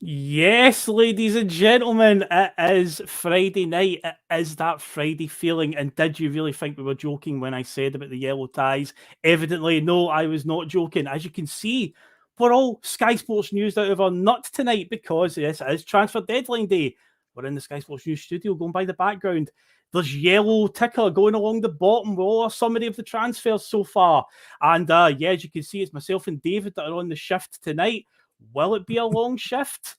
Yes, ladies and gentlemen, it is Friday night. It is that Friday feeling. And did you really think we were joking when I said about the yellow ties? Evidently, no, I was not joking. As you can see, we're all Sky Sports News out of our nut tonight because yes, it is transfer deadline day. We're in the Sky Sports News studio going by the background. There's yellow ticker going along the bottom with all our summary of the transfers so far. And yeah, as you can see, it's myself and David that are on the shift tonight. Will it be a long shift?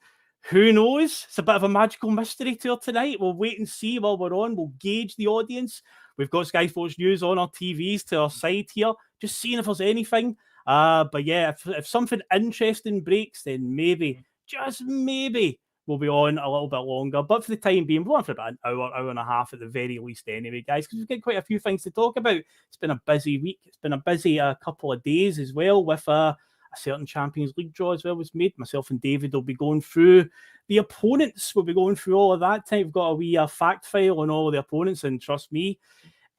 Who knows? It's a bit of a magical mystery tour tonight. We'll wait and see while we're on. We'll gauge the audience. We've got Sky Sports News on our TVs to our side here, just seeing if there's anything. But yeah, if something interesting breaks, then maybe, just maybe, we'll be on a little bit longer. But for the time being, we're on for about an hour and a half at the very least anyway, guys, because we've got quite a few things to talk about. It's been a busy week. It's been a busy couple of days as well with a certain Champions League draw as well was made. Myself and David will be going through the opponents. We'll be going through all of that time. We've got a wee fact file on all of the opponents, and trust me,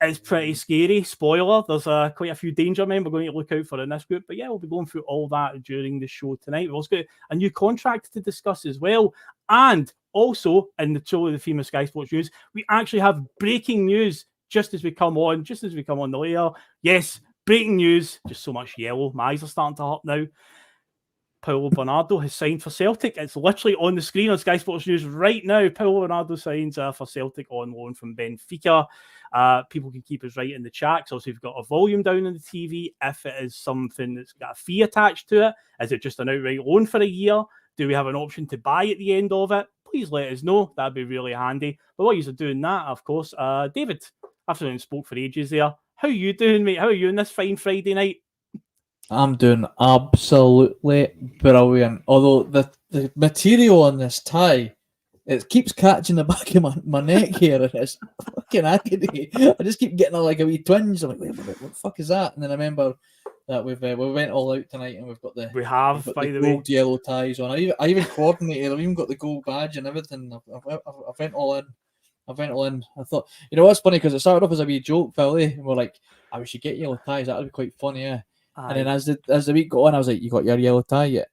it's pretty scary. Spoiler, there's quite a few danger men we're going to look out for in this group. But yeah, we'll be going through all that during the show tonight. We've also got a new contract to discuss as well. And also, in the show of the famous Sky Sports News, we actually have breaking news just as we come on the layer. Yes, breaking news, just so much yellow. My eyes are starting to hurt now. Paulo Bernardo has signed for Celtic. It's literally on the screen on Sky Sports News right now. Paulo Bernardo signs for Celtic on loan from Benfica. People can keep us right in the chat. So we've got a volume down on the TV. If it is something that's got a fee attached to it, is it just an outright loan for a year? Do we have an option to buy at the end of it? Please let us know. That'd be really handy. But while you're doing that, of course, David, after I spoke for ages there, how are you doing, mate? How are you on this fine Friday night? I'm doing absolutely brilliant. Although the material on this tie, it keeps catching the back of my neck here, and it's fucking agony. I just keep getting like a wee twinge. I'm like, wait, what the fuck is that? And then I remember that we went all out tonight, and we've got the by the gold way. yellow ties on. I even coordinated. I've even got the gold badge and everything. I went all in. I thought, you know what's funny, because it started off as a wee joke, Philly, and we're like, we should get yellow ties. That would be quite funny, yeah. And then as the week got on, I was like, you got your yellow tie yet?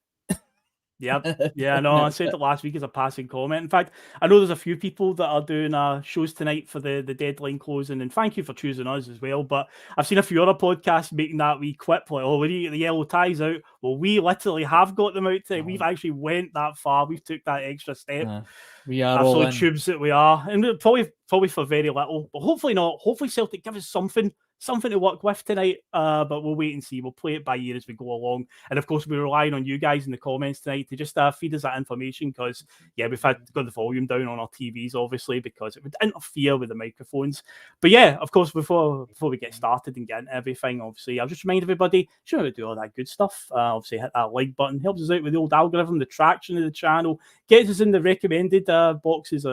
Yep. Yeah, no, I said it last week as a passing comment. In fact, I know there's a few people that are doing shows tonight for the deadline closing, and thank you for choosing us as well. But I've seen a few other podcasts making that wee quip, like, oh, we need to get the yellow ties out. Well, we literally have got them out today. We've actually went that far. We've took that extra step. We are Absolute all in. tubes that we are. And probably for very little, but hopefully not. Hopefully Celtic give us something to work with tonight. But we'll wait and see. We'll play it by ear as we go along. And of course, we're relying on you guys in the comments tonight to just feed us that information, because yeah, we've had to got the volume down on our TVs, obviously, because it would interfere with the microphones. But yeah, of course, before we get started and get into everything, obviously, I'll just remind everybody, sure, we do all that good stuff. Obviously, hit that like button, helps us out with the old algorithm, the traction of the channel, gets us in the recommended boxes.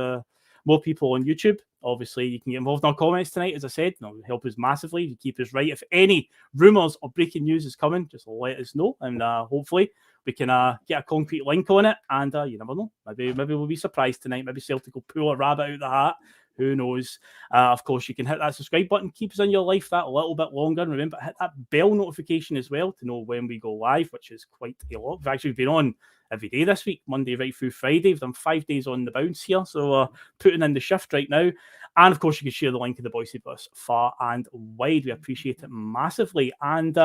More people on YouTube. Obviously, you can get involved in our comments tonight, as I said. It'll help us massively. You keep us right. If any rumours or breaking news is coming, just let us know, and hopefully we can get a concrete link on it. And you never know. Maybe we'll be surprised tonight. Maybe Celtic will pull a rabbit out the hat. Who knows? Of course, you can hit that subscribe button. Keep us in your life that a little bit longer. And remember, hit that bell notification as well to know when we go live, which is quite a lot. We've actually been on every day this week, Monday right through Friday. We've done 5 days on the bounce here. So putting in the shift right now. And of course, you can share the link of the Bhoycie Bus far and wide. We appreciate it massively. And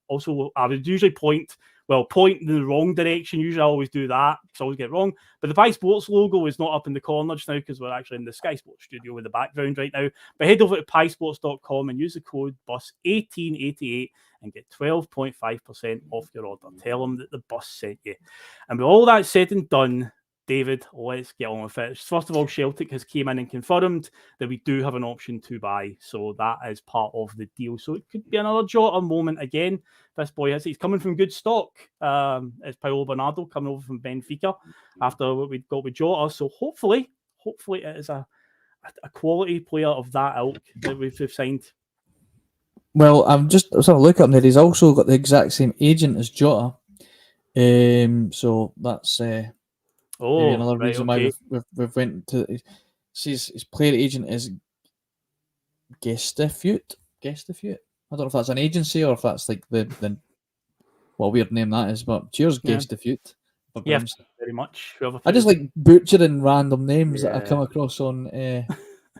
also, I would usually point in the wrong direction. Usually I always do that, so I always get it wrong. But the Pi Sports logo is not up in the corner just now, because we're actually in the Sky Sports studio with the background right now. But head over to piesports.com and use the code BUS1888 and get 12.5% off your order. Tell them that the bus sent you. And with all that said and done, David, let's get on with it. First of all, Celtic has came in and confirmed that we do have an option to buy. So that is part of the deal. So it could be another Jota moment again. This boy he's coming from good stock. It's Paulo Bernardo coming over from Benfica after what we've got with Jota. So hopefully it is a quality player of that ilk that we've signed. Well, I'm just sort of looking at him there. He's also got the exact same agent as Jota. So that's maybe another reason why we've went to. His player agent is Gestifute. I don't know if that's an agency or if that's like the what weird name that is, but cheers, Gestifute. for Yeah, Brimston. very much. Whoever I just like butchering random names that I Yeah. come across on here.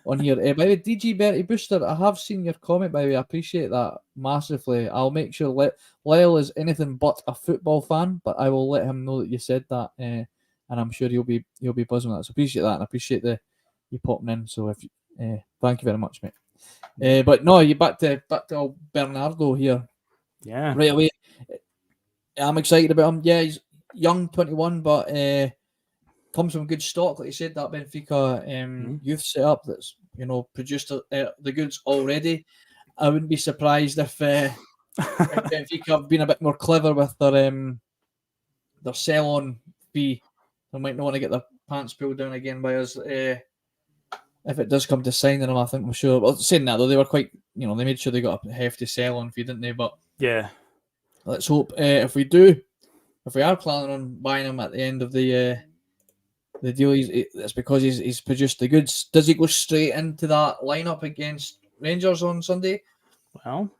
By the way, DG Bertie Booster, I have seen your comment, by the way. I appreciate that massively. I'll make sure Lyle is anything but a football fan, but I will let him know that you said that, and I'm sure he'll be buzzing with that. So appreciate that, and I appreciate you popping in. So if thank you very much, mate. But no, you back to old Bernardo here. Yeah. Right away. I'm excited about him. Yeah, he's young, 21, but comes from good stock, like you said, that Benfica youth setup that's produced the goods already. I wouldn't be surprised if Benfica have been a bit more clever with their sell-on fee. They might not want to get their pants pulled down again by us. If it does come to signing them, I think I'm sure. Well, saying that though, they were quite, they made sure they got a hefty sell-on fee, didn't they? But yeah, let's hope if we are planning on buying him at the end of the deal, it's because he's produced the goods. Does he go straight into that lineup against Rangers on Sunday? well,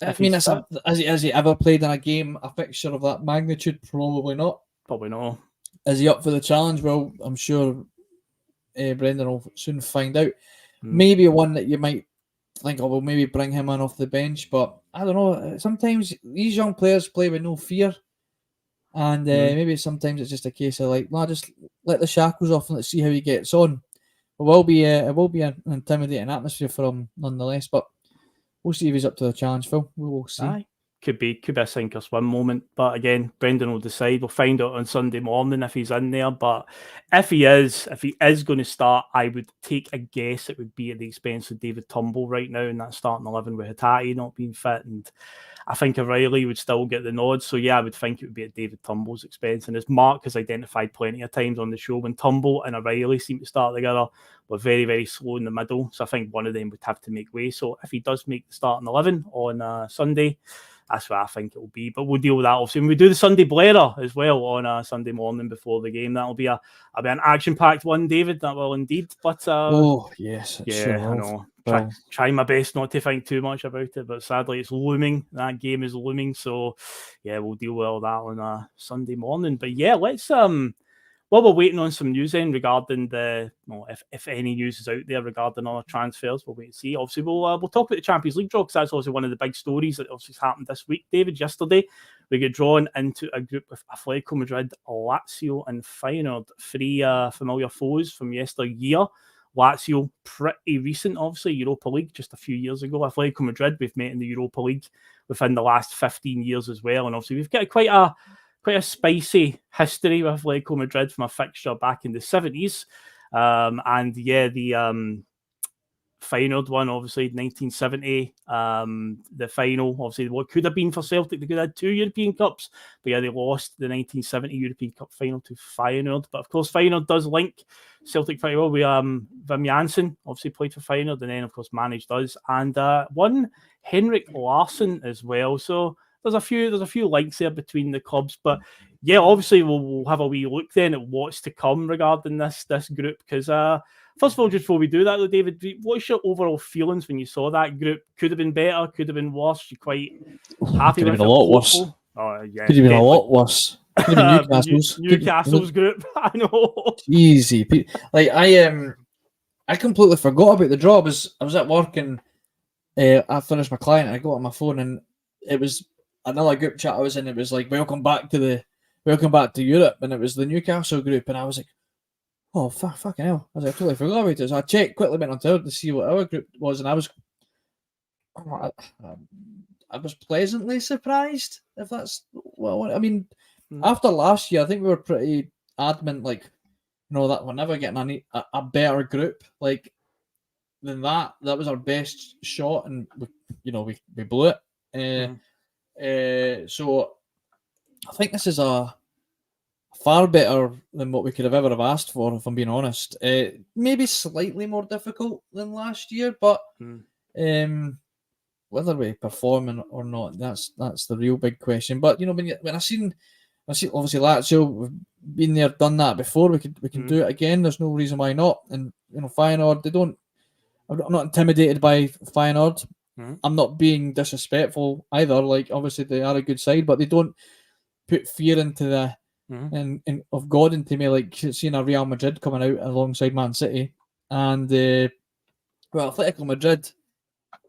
I mean, has he ever played in a game, a fixture of that magnitude? Probably not. Probably not. Is he up for the challenge? Well, I'm sure Brendan will soon find out. Maybe one that you might think, we'll maybe bring him in off the bench, but I don't know. Sometimes these young players play with no fear. And maybe sometimes it's just a case of just let the shackles off and let's see how he gets on. It will be an intimidating atmosphere for him nonetheless, but we'll see if he's up to the challenge, Phil. We will see. Aye. Could be a sink or swim moment, but again, Brendan will decide. We'll find out on Sunday morning if he's in there. But if he is going to start, I would take a guess it would be at the expense of David Turnbull right now in that starting 11 with Hatate not being fit, and I think O'Reilly would still get the nod. So yeah, I would think it would be at David Turnbull's expense. And as Mark has identified plenty of times on the show, when Turnbull and O'Reilly seem to start together, we're very, very slow in the middle. So I think one of them would have to make way. So if he does make the starting 11 on Sunday, that's what I think it will be. But we'll deal with that obviously when we do the Sunday Blether as well on Sunday morning before the game. That'll be an action-packed one, David. That will indeed. But oh yes, yeah, sure I know. Try my best not to think too much about it, but sadly it's looming. That game is looming. So yeah, we'll deal with all that on Sunday morning. But yeah, let's while we're waiting on some news then regarding if any news is out there regarding other transfers, we'll wait and see. Obviously, we'll talk about the Champions League draw because that's also one of the big stories that obviously happened this week. David, yesterday we get drawn into a group with Atletico Madrid, Lazio and Feyenoord, three familiar foes from yesteryear. Lazio, pretty recent, obviously, Europa League just a few years ago. Atletico Madrid, we've met in the Europa League within the last 15 years as well. And obviously, we've got quite a spicy history with Atletico Madrid from a fixture back in the 70s. And yeah, the Feyenoord one, obviously, 1970. The final, obviously, what could have been for Celtic, they could have had 2 European Cups, but yeah, they lost the 1970 European Cup final to Feyenoord. But of course, Feyenoord does link Celtic very well. We Wim Jansen obviously played for Feyenoord, and then of course managed us, and one Henrik Larsson as well. So there's a few links there between the clubs, but yeah, obviously we'll have a wee look then at what's to come regarding this group. Because first of all, just before we do that, though, David, what's your overall feelings when you saw that group? Could have been better, could have been worse. You're quite happy with it? Could have been a lot worse. Oh yeah, could have been a lot worse. Could have been Newcastle's group. I know. Easy, I completely forgot about the draw. I was at work and I finished my client. And I got on my phone and it was another group chat I was in. It was like welcome back to Europe, and it was the Newcastle group. And I was like, oh fucking hell! I totally forgot about it. So I checked quickly, went on Twitter to see what our group was, and I was pleasantly surprised. If that's I mean, after last year, I think we were pretty adamant, that we're never getting a better group than that. That was our best shot, and we blew it. So I think this is a far better than what we could have ever have asked for, if I'm being honest. Maybe slightly more difficult than last year, but whether we perform or not, that's the real big question. But when I see obviously Lazio, we've been there, done that before. We can do it again. There's no reason why not. And Feyenoord, I'm not intimidated by Feyenoord. I'm not being disrespectful either. Obviously they are a good side, but they don't put fear into and of Gordon to me, like seeing a Real Madrid coming out alongside Man City, and Atletico Madrid,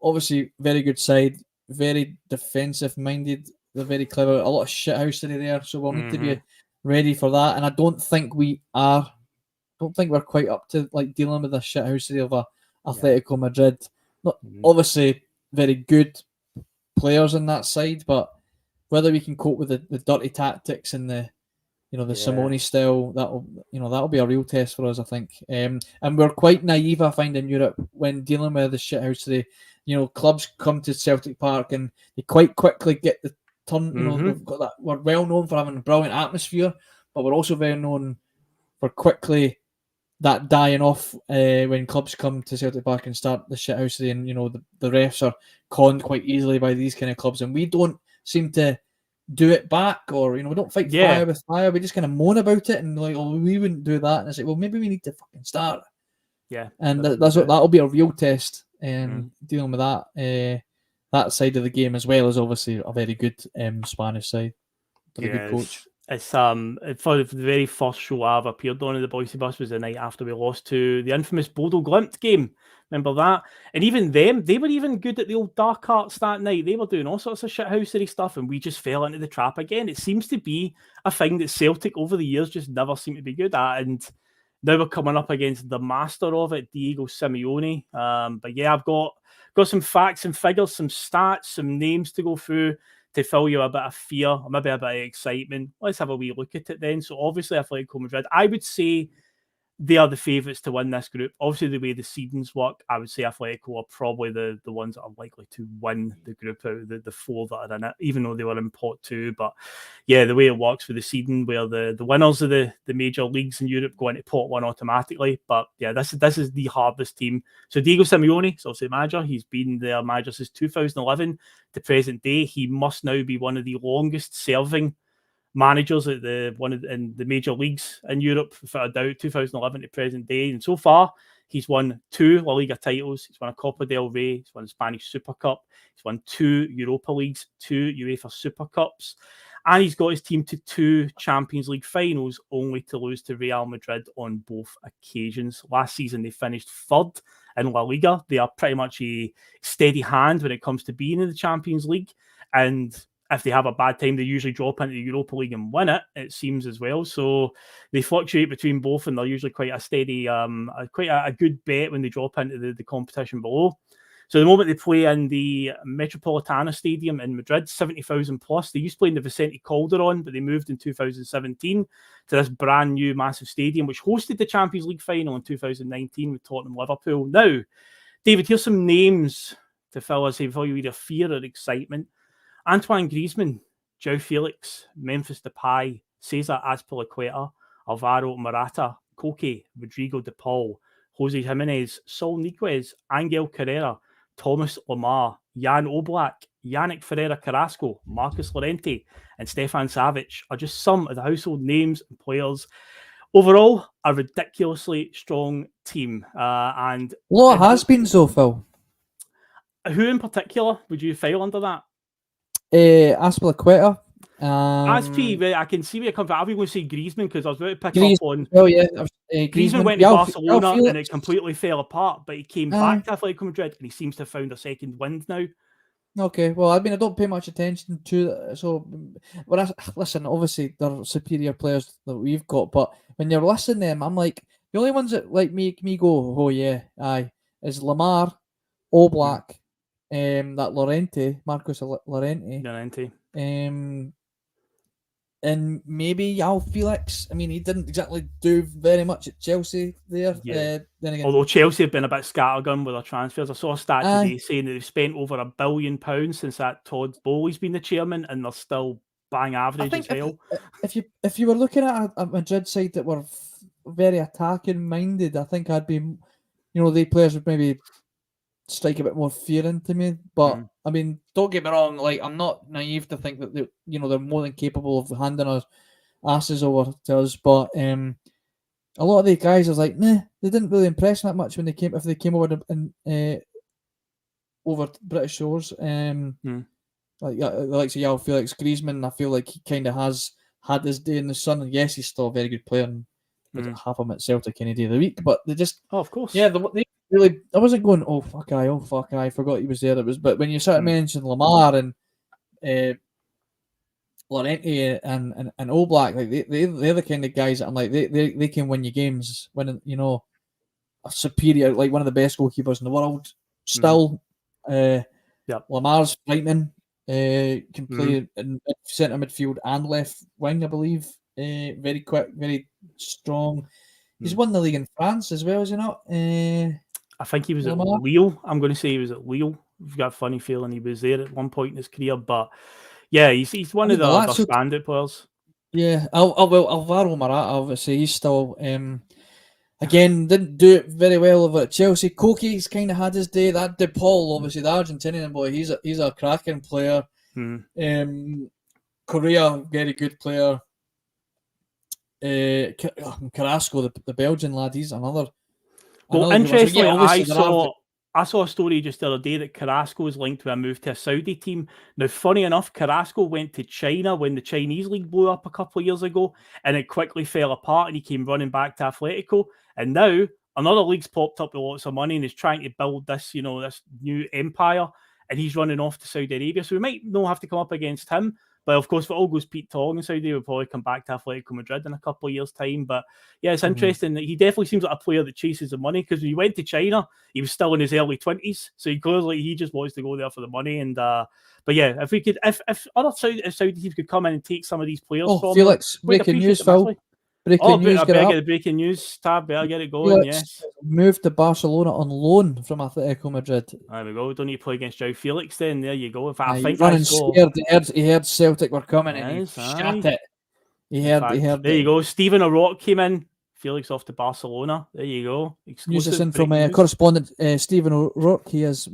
obviously very good side, very defensive minded. They're very clever. A lot of shithousery there, so we'll need to be ready for that. And I don't think we are. Don't think we're quite up to like dealing with the shithousery of Atletico Madrid. Not obviously very good players in that side, but whether we can cope with the dirty tactics and the Simone style, that'll be a real test for us, I think. And we're quite naive, I find, in Europe when dealing with the shithousery. Clubs come to Celtic Park and they quite quickly get the turn. They've got that. We're well known for having a brilliant atmosphere, but we're also very known for quickly that dying off when clubs come to Celtic Park and start the shithousery, and the refs are conned quite easily by these kind of clubs, and we don't seem to do it back, or we don't fight fire with fire. We just kind of moan about it and like, oh, we wouldn't do that, and it's like, well, maybe we need to fucking start. And that'll be a real test, dealing with that side of the game, as well as obviously a very good Spanish side with a good coach. It's for the very first show I ever appeared on in the Bhoycie Bus was the night after we lost to the infamous Bodo Glimt game. Remember that? And even them, they were even good at the old dark arts that night. They were doing all sorts of shithousery stuff, and we just fell into the trap again. It seems to be a thing that Celtic over the years just never seem to be good at, and now we're coming up against the master of it, Diego Simeone. But yeah, I've got some facts and figures, some stats, some names to go through to fill you a bit of fear, or maybe a bit of excitement. Let's have a wee look at it then. So obviously Atletico Madrid, I would say they are the favourites to win this group. Obviously, the way the seedings work, I would say Atletico are probably the ones that are likely to win the group out of the four that are in it, even though they were in pot two. But yeah, the way it works with the seeding, where the winners of the major leagues in Europe go into pot one automatically. But yeah, this is the hardest team. So Diego Simeone, so obviously the manager, he's been their manager since 2011 to present day. He must now be one of the longest serving managers at in the major leagues in Europe, without a doubt, 2011 to present day. And so far, he's won 2 La Liga titles. He's won a Copa del Rey. He's won the Spanish Super Cup. He's won 2 Europa Leagues, 2 UEFA Super Cups. And he's got his team to 2 Champions League finals, only to lose to Real Madrid on both occasions. Last season, they finished 3rd in La Liga. They are pretty much a steady hand when it comes to being in the Champions League. And if they have a bad time, they usually drop into the Europa League and win it, it seems, as well. So they fluctuate between both, and they're usually quite a steady, quite a good bet when they drop into the competition below. So the moment they play in the Metropolitano Stadium in Madrid, 70,000 plus. They used to play in the Vicente Calderon, but they moved in 2017 to this brand new massive stadium, which hosted the Champions League final in 2019 with Tottenham Liverpool. Now, David, here's some names to fill you either fear or excitement. Antoine Griezmann, João Felix, Memphis Depay, Cesar Azpilicueta, Alvaro Morata, Koke, Rodrigo de Paul, Jose Jimenez, Saul Niguez, Angel Carrera, Thomas Lemar, Jan Oblak, Yannick Ferreira Carrasco, Marcus Llorente, and Stefan Savic are just some of the household names and players. Overall, a ridiculously strong team. And what has been so, Phil? Who in particular would you file under that? Azpilicueta. I can see where it comes from. I was going to say Griezmann because I was about to pick up on. Oh yeah, Griezmann went to Barcelona and it completely fell apart, but he came back to Atletico Madrid and he seems to have found a second wind now. Okay, well, I mean, I don't pay much attention to that. So, listen, obviously they're superior players that we've got, but when you're listening to them, I'm like, the only ones that like make me go, oh yeah, aye, is Lamar, Oblak, that Marcos Llorente, and maybe João Felix. I mean, he didn't exactly do very much at Chelsea there. Yeah. Then again, although Chelsea have been a bit scattergun with their transfers. I saw a stat today saying that they've spent over £1 billion since that Todd Bowley's been the chairman, and they're still bang average as hell. If you were looking at a Madrid side that were very attacking minded, I think I'd be, the players would maybe strike a bit more fear into me. But I mean, don't get me wrong, like, I'm not naive to think that they're more than capable of handing our asses over to us. But a lot of the guys, I was like, nah, they didn't really impress me that much when they came over over British shores. Like the likes of João Felix, Griezmann, I feel like he kind of has had his day in the sun. And yes, he's still a very good player. And half of him at Celtic any day of the week. But they just, of course, yeah, they really. I wasn't going, oh fuck, I forgot he was there. It was, but when you sort of mentioned Lamar and Llorente and Oblak, like they're the kind of guys that I'm like they can win you games, winning, you know, a superior, like one of the best goalkeepers in the world. Still, Lamar's frightening. Can play in centre midfield and left wing, I believe. Very quick, very strong. He's won the league in France as well, is he not? I think he was at Lille. I'm going to say he was at Lille. I've got a funny feeling he was there at one point in his career, but yeah, he's one of the standout players. Yeah, Alvaro Morata, obviously, he's still again didn't do it very well over at Chelsea. Koke's kind of had his day. That De Paul, obviously, the Argentinian boy, he's a cracking player. Correa, very good player. Carrasco, the Belgian lad, he's another. Well, interestingly, I saw a story just the other day that Carrasco is linked to a move to a Saudi team. Now, funny enough, Carrasco went to China when the Chinese league blew up a couple of years ago, and it quickly fell apart, and he came running back to Atletico. And now another league's popped up with lots of money and is trying to build this, you know, this new empire, and he's running off to Saudi Arabia. So we might not have to come up against him. But of course, if it all goes Pete Tong in Saudi, we'll probably come back to Atletico Madrid in a couple of years' time. But yeah, it's interesting that he definitely seems like a player that chases the money, because when he went to China, he was still in his early 20s. So he just wants to go there for the money. And but yeah, if other Saudi teams could come in and take some of these players from Felix, breaking news, Phil. Breaking news. I better get the breaking news tab. Better get it going. Yes. Moved to Barcelona on loan from Atletico Madrid. There we go. Don't need to play against João Felix then. There you go. In fact, I think running scared. He heard Celtic were coming and he shut it. He heard. There you go. Stephen O'Rourke came in. Felix off to Barcelona. There you go. News is in from correspondent Stephen O'Rourke. He has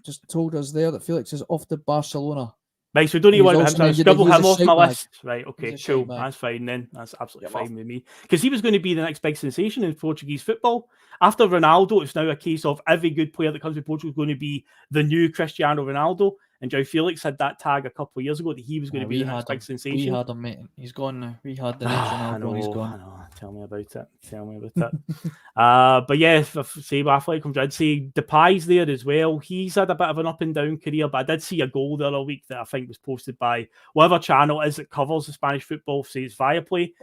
just told us there that Felix is off to Barcelona. Right, so don't need to worry about him. So I'll scribble him off my list. Right, okay, cool. That's fine then. That's absolutely fine with me. Because he was going to be the next big sensation in Portuguese football. After Ronaldo, it's now a case of every good player that comes to Portugal is going to be the new Cristiano Ronaldo. And João Felix had that tag a couple of years ago that he was going to be the next big sensation. We had him, mate. He's gone now. We had the next Ronaldo. He's gone. I know. Tell me about it. But yeah, say Atletico Madrid, say Depay's there as well. He's had a bit of an up and down career, but I did see a goal the other week that I think was posted by whatever channel it is that covers the Spanish football, say it's Viaplay.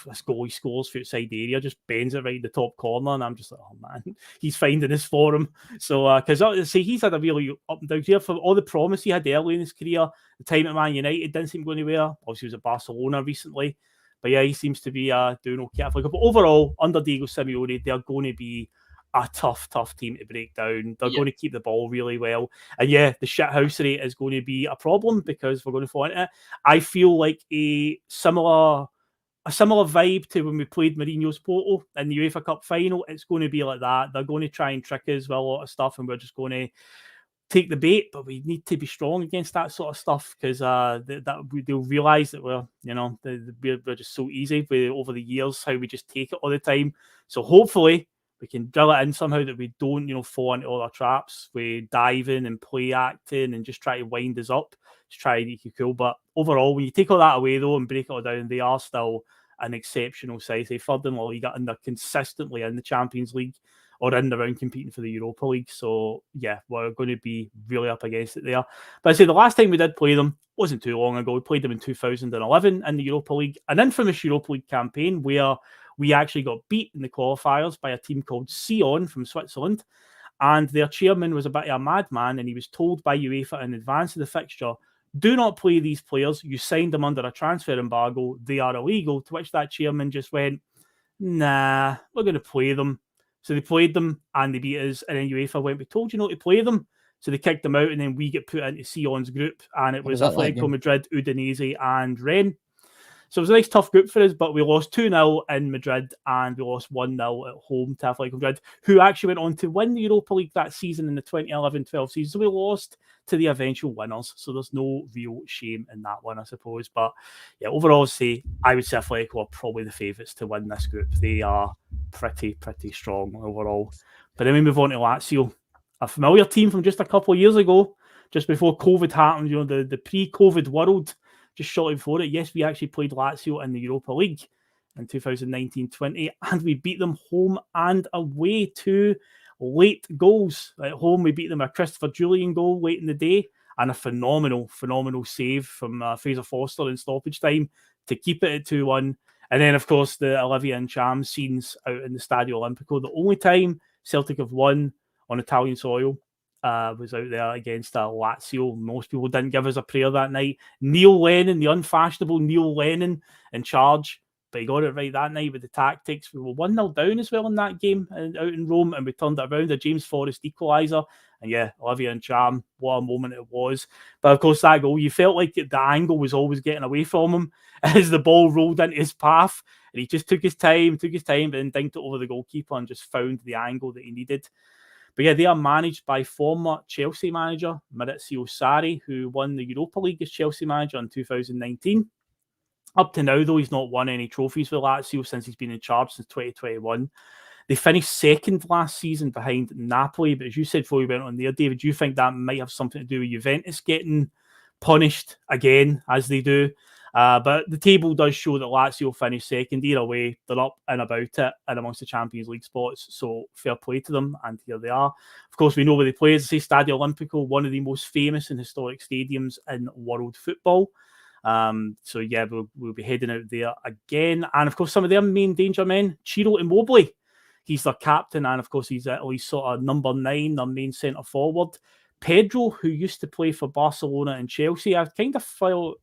This goal he scores for outside the area, just bends it right in the top corner, and I'm just like, oh man, he's finding his form. So, because he's had a really up and down career for all the promise he had early in his career. The time at Man United didn't seem going anywhere. Obviously, he was at Barcelona recently, but yeah, he seems to be doing okay. But overall, under Diego Simeone, they're going to be a tough team to break down. They're going to keep the ball really well, and yeah, the shithouse rate is going to be a problem because we're going to fall into it. I feel like a similar vibe to when we played Mourinho's Porto in the UEFA Cup final. It's going to be like that. They're going to try and trick us with a lot of stuff, and we're just going to take the bait. But we need to be strong against that sort of stuff because they'll realise that we're just so easy over the years how we just take it all the time. So hopefully we can drill it in somehow that we don't fall into all our traps. We dive in and play acting and just try to wind us up. Just try to make it cool. But overall, when you take all that away though and break it all down, they are still an exceptional side. They third in La Liga and they're consistently in the Champions League or in the round competing for the Europa League. So yeah, we're going to be really up against it there. But I say the last time we did play them wasn't too long ago. We played them in 2011 in the Europa League, an infamous Europa League campaign where we actually got beat in the qualifiers by a team called Sion from Switzerland. And their chairman was a bit of a madman, and he was told by UEFA in advance of the fixture, do not play these players. You signed them under a transfer embargo. They are illegal. To which that chairman just went, nah, we're going to play them. So they played them and they beat us. And then UEFA went, we told you not to play them. So they kicked them out, and then we get put into Sion's group. And it was Atletico Madrid, Udinese, and Rennes. So it was a nice tough group for us, but we lost 2-0 in Madrid and we lost 1-0 at home to Atletico Madrid, who actually went on to win the Europa League that season in the 2011-12 season. So we lost to the eventual winners. So there's no real shame in that one, I suppose. But yeah, overall, I would say Atletico are probably the favourites to win this group. They are pretty strong overall. But then we move on to Lazio, a familiar team from just a couple of years ago, just before COVID happened, the pre-COVID world. just shortly before it, yes, we actually played Lazio in the Europa League in 2019-20, and we beat them home and away, 2 late goals. At home, we beat them a Christopher Julian goal late in the day, and a phenomenal save from Fraser Foster in stoppage time to keep it at 2-1. And then, of course, the Olivia and Cham scenes out in the Stadio Olimpico. The only time Celtic have won on Italian soil was out there against Lazio. Most people didn't give us a prayer that night. Neil Lennon, the unfashionable Neil Lennon, in charge. But he got it right that night with the tactics. We were 1-0 down as well in that game out in Rome, and we turned it around. A James Forrest equaliser. And yeah, Olivia and Cham, what a moment it was. But of course, that goal, you felt like the angle was always getting away from him as the ball rolled into his path. And he just took his time, but then dinked it over the goalkeeper and just found the angle that he needed. But yeah, they are managed by former Chelsea manager Maurizio Sarri, who won the Europa League as Chelsea manager in 2019. Up to now, though, he's not won any trophies with Lazio since he's been in charge since 2021. They finished second last season behind Napoli, but as you said before we went on there, David, do you think that might have something to do with Juventus getting punished again, as they do? But the table does show that Lazio finished second. Either way, they're up and about it and amongst the Champions League spots, so fair play to them, and here they are. Of course, we know where they play. As I say, Stadio Olimpico, one of the most famous and historic stadiums in world football. So yeah, we'll be heading out there again. And of course, some of their main danger men, Ciro Immobile. He's their captain, and of course, he's Italy's sort of number 9, their main centre forward. Pedro, who used to play for Barcelona and Chelsea, I kind of file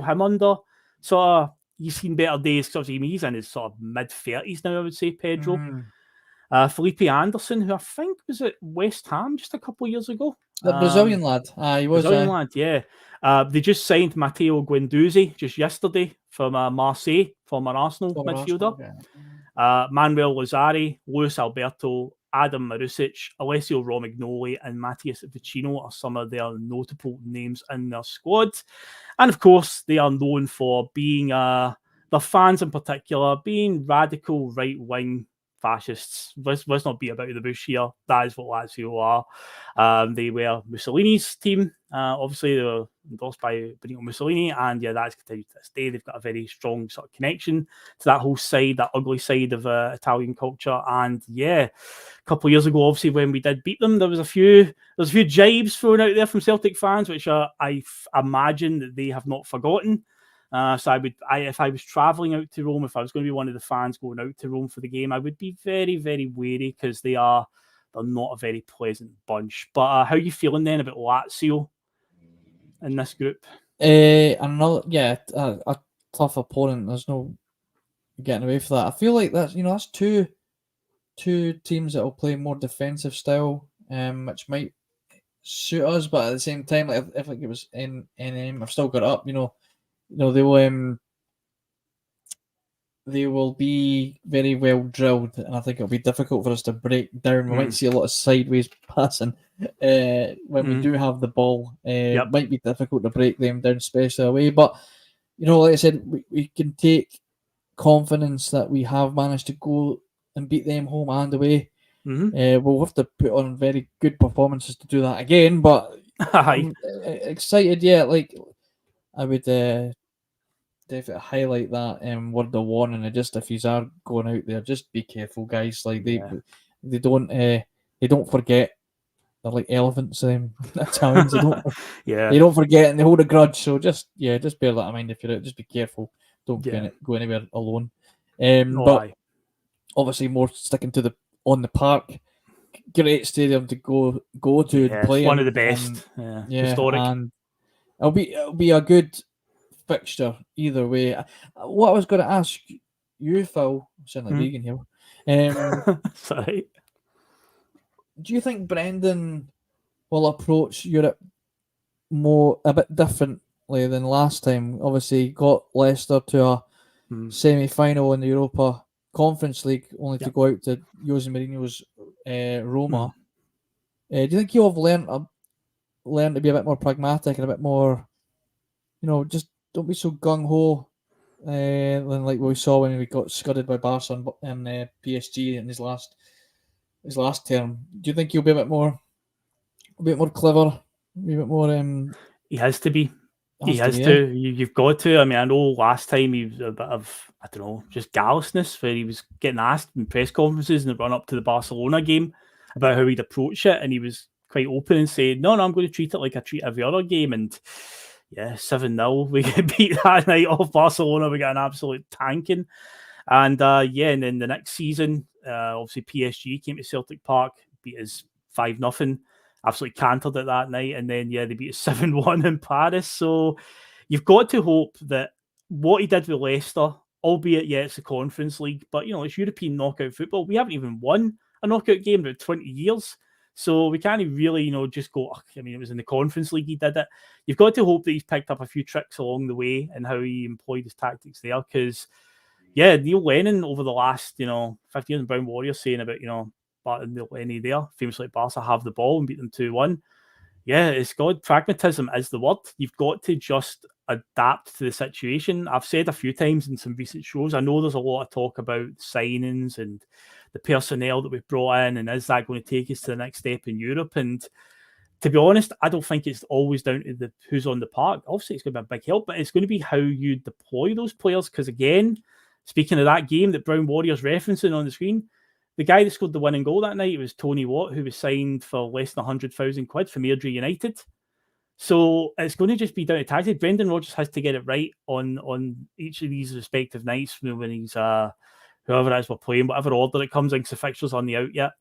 him under. Sort of, he's seen better days because he's in his sort of mid-30s now, I would say, Pedro. Felipe Anderson, who I think was at West Ham just a couple of years ago. The Brazilian lad. He was. Brazilian lad, yeah. They just signed Matteo Guendouzi just yesterday from Marseille, former Arsenal midfielder. Manuel Lazzari, Luis Alberto, Adam Marusic, Alessio Romagnoli, and Matthias Vicino are some of their notable names in their squad. And of course, they are known for being, their fans in particular, being radical right-wing fascists. Let's not be about the bush here. That is what Lazio are. They were Mussolini's team. Obviously, they were endorsed by Benito Mussolini, and yeah, that's continued to this day. They've got a very strong sort of connection to that whole side, that ugly side of Italian culture. And yeah, a couple of years ago, obviously, when we did beat them, there was a few jibes thrown out there from Celtic fans, which I imagine that they have not forgotten. So if I was travelling out to Rome, if I was going to be one of the fans going out to Rome for the game, I would be very, very wary because they're not a very pleasant bunch. But how are you feeling then about Lazio in this group? A tough opponent. There's no getting away from that. I feel like that's two teams that will play more defensive style, which might suit us. But at the same time, like if it was NM, I've still got it up. They will be very well drilled, and I think it'll be difficult for us to break down. We might see a lot of sideways passing when we do have the ball. It might be difficult to break them down, especially away. But like I said, we can take confidence that we have managed to go and beat them home and away. We'll have to put on very good performances to do that again. But I'm excited. Yeah, like I would definitely highlight that word of warning. And just if you are going out there, just be careful, guys. Like they don't forget. They're like elephants. Italians. They don't forget and they hold a grudge. So just bear that in mind if you're out. Just be careful. Don't go anywhere alone. But obviously more sticking to on the park. Great stadium to go to and play. One of the best. Historic. And it'll be a good fixture either way. What I was going to ask you, Phil, I sound like vegan here. Sorry. Do you think Brendan will approach Europe a bit differently than last time? Obviously, got Leicester to a semi-final in the Europa Conference League, only to go out to Jose Mourinho's Roma. Do you think you'll have learned to be a bit more pragmatic and a bit more, just don't be so gung-ho than like we saw when we got scudded by Barca and PSG in his last term? Do you think he'll be a bit more clever, a bit more? He has to be. He has to. You've got to. I mean, I know last time he was a bit of, I don't know, just callousness where he was getting asked in press conferences in the run up to the Barcelona game about how he'd approach it, and he was quite open and saying, "No, I'm going to treat it like I treat every other game." And yeah, 7-0, we get beat that night off Barcelona. We got an absolute tanking, and and then the next season, obviously PSG came to Celtic Park, beat us 5-0. Absolutely cantered it that night, and then they beat us 7-1 in Paris. So you've got to hope that what he did with Leicester, albeit it's the Conference League, but it's European knockout football. We haven't even won a knockout game in about 20 years. So we can't really, just go, I mean, it was in the Conference League he did it. You've got to hope that he's picked up a few tricks along the way and how he employed his tactics there. Because, Neil Lennon over the last, 50 years in Brown Warriors saying about, but Neil Lennon there, famously like Barca have the ball and beat them 2-1. Yeah, it's God. Pragmatism is the word. You've got to just adapt to the situation. I've said a few times in some recent shows, I know there's a lot of talk about signings and the personnel that we've brought in, and is that going to take us to the next step in Europe? And to be honest, I don't think it's always down to the who's on the park. Obviously, it's going to be a big help, but it's going to be how you deploy those players. Because again, speaking of that game that Brown Warriors referencing on the screen, the guy that scored the winning goal that night was Tony Watt, who was signed for less than £100,000 from Airdrie United. So it's going to just be down to tactics. Brendan Rodgers has to get it right on each of these respective nights when he's whoever it is we're playing, whatever order it comes in, because the fixtures aren't out yet.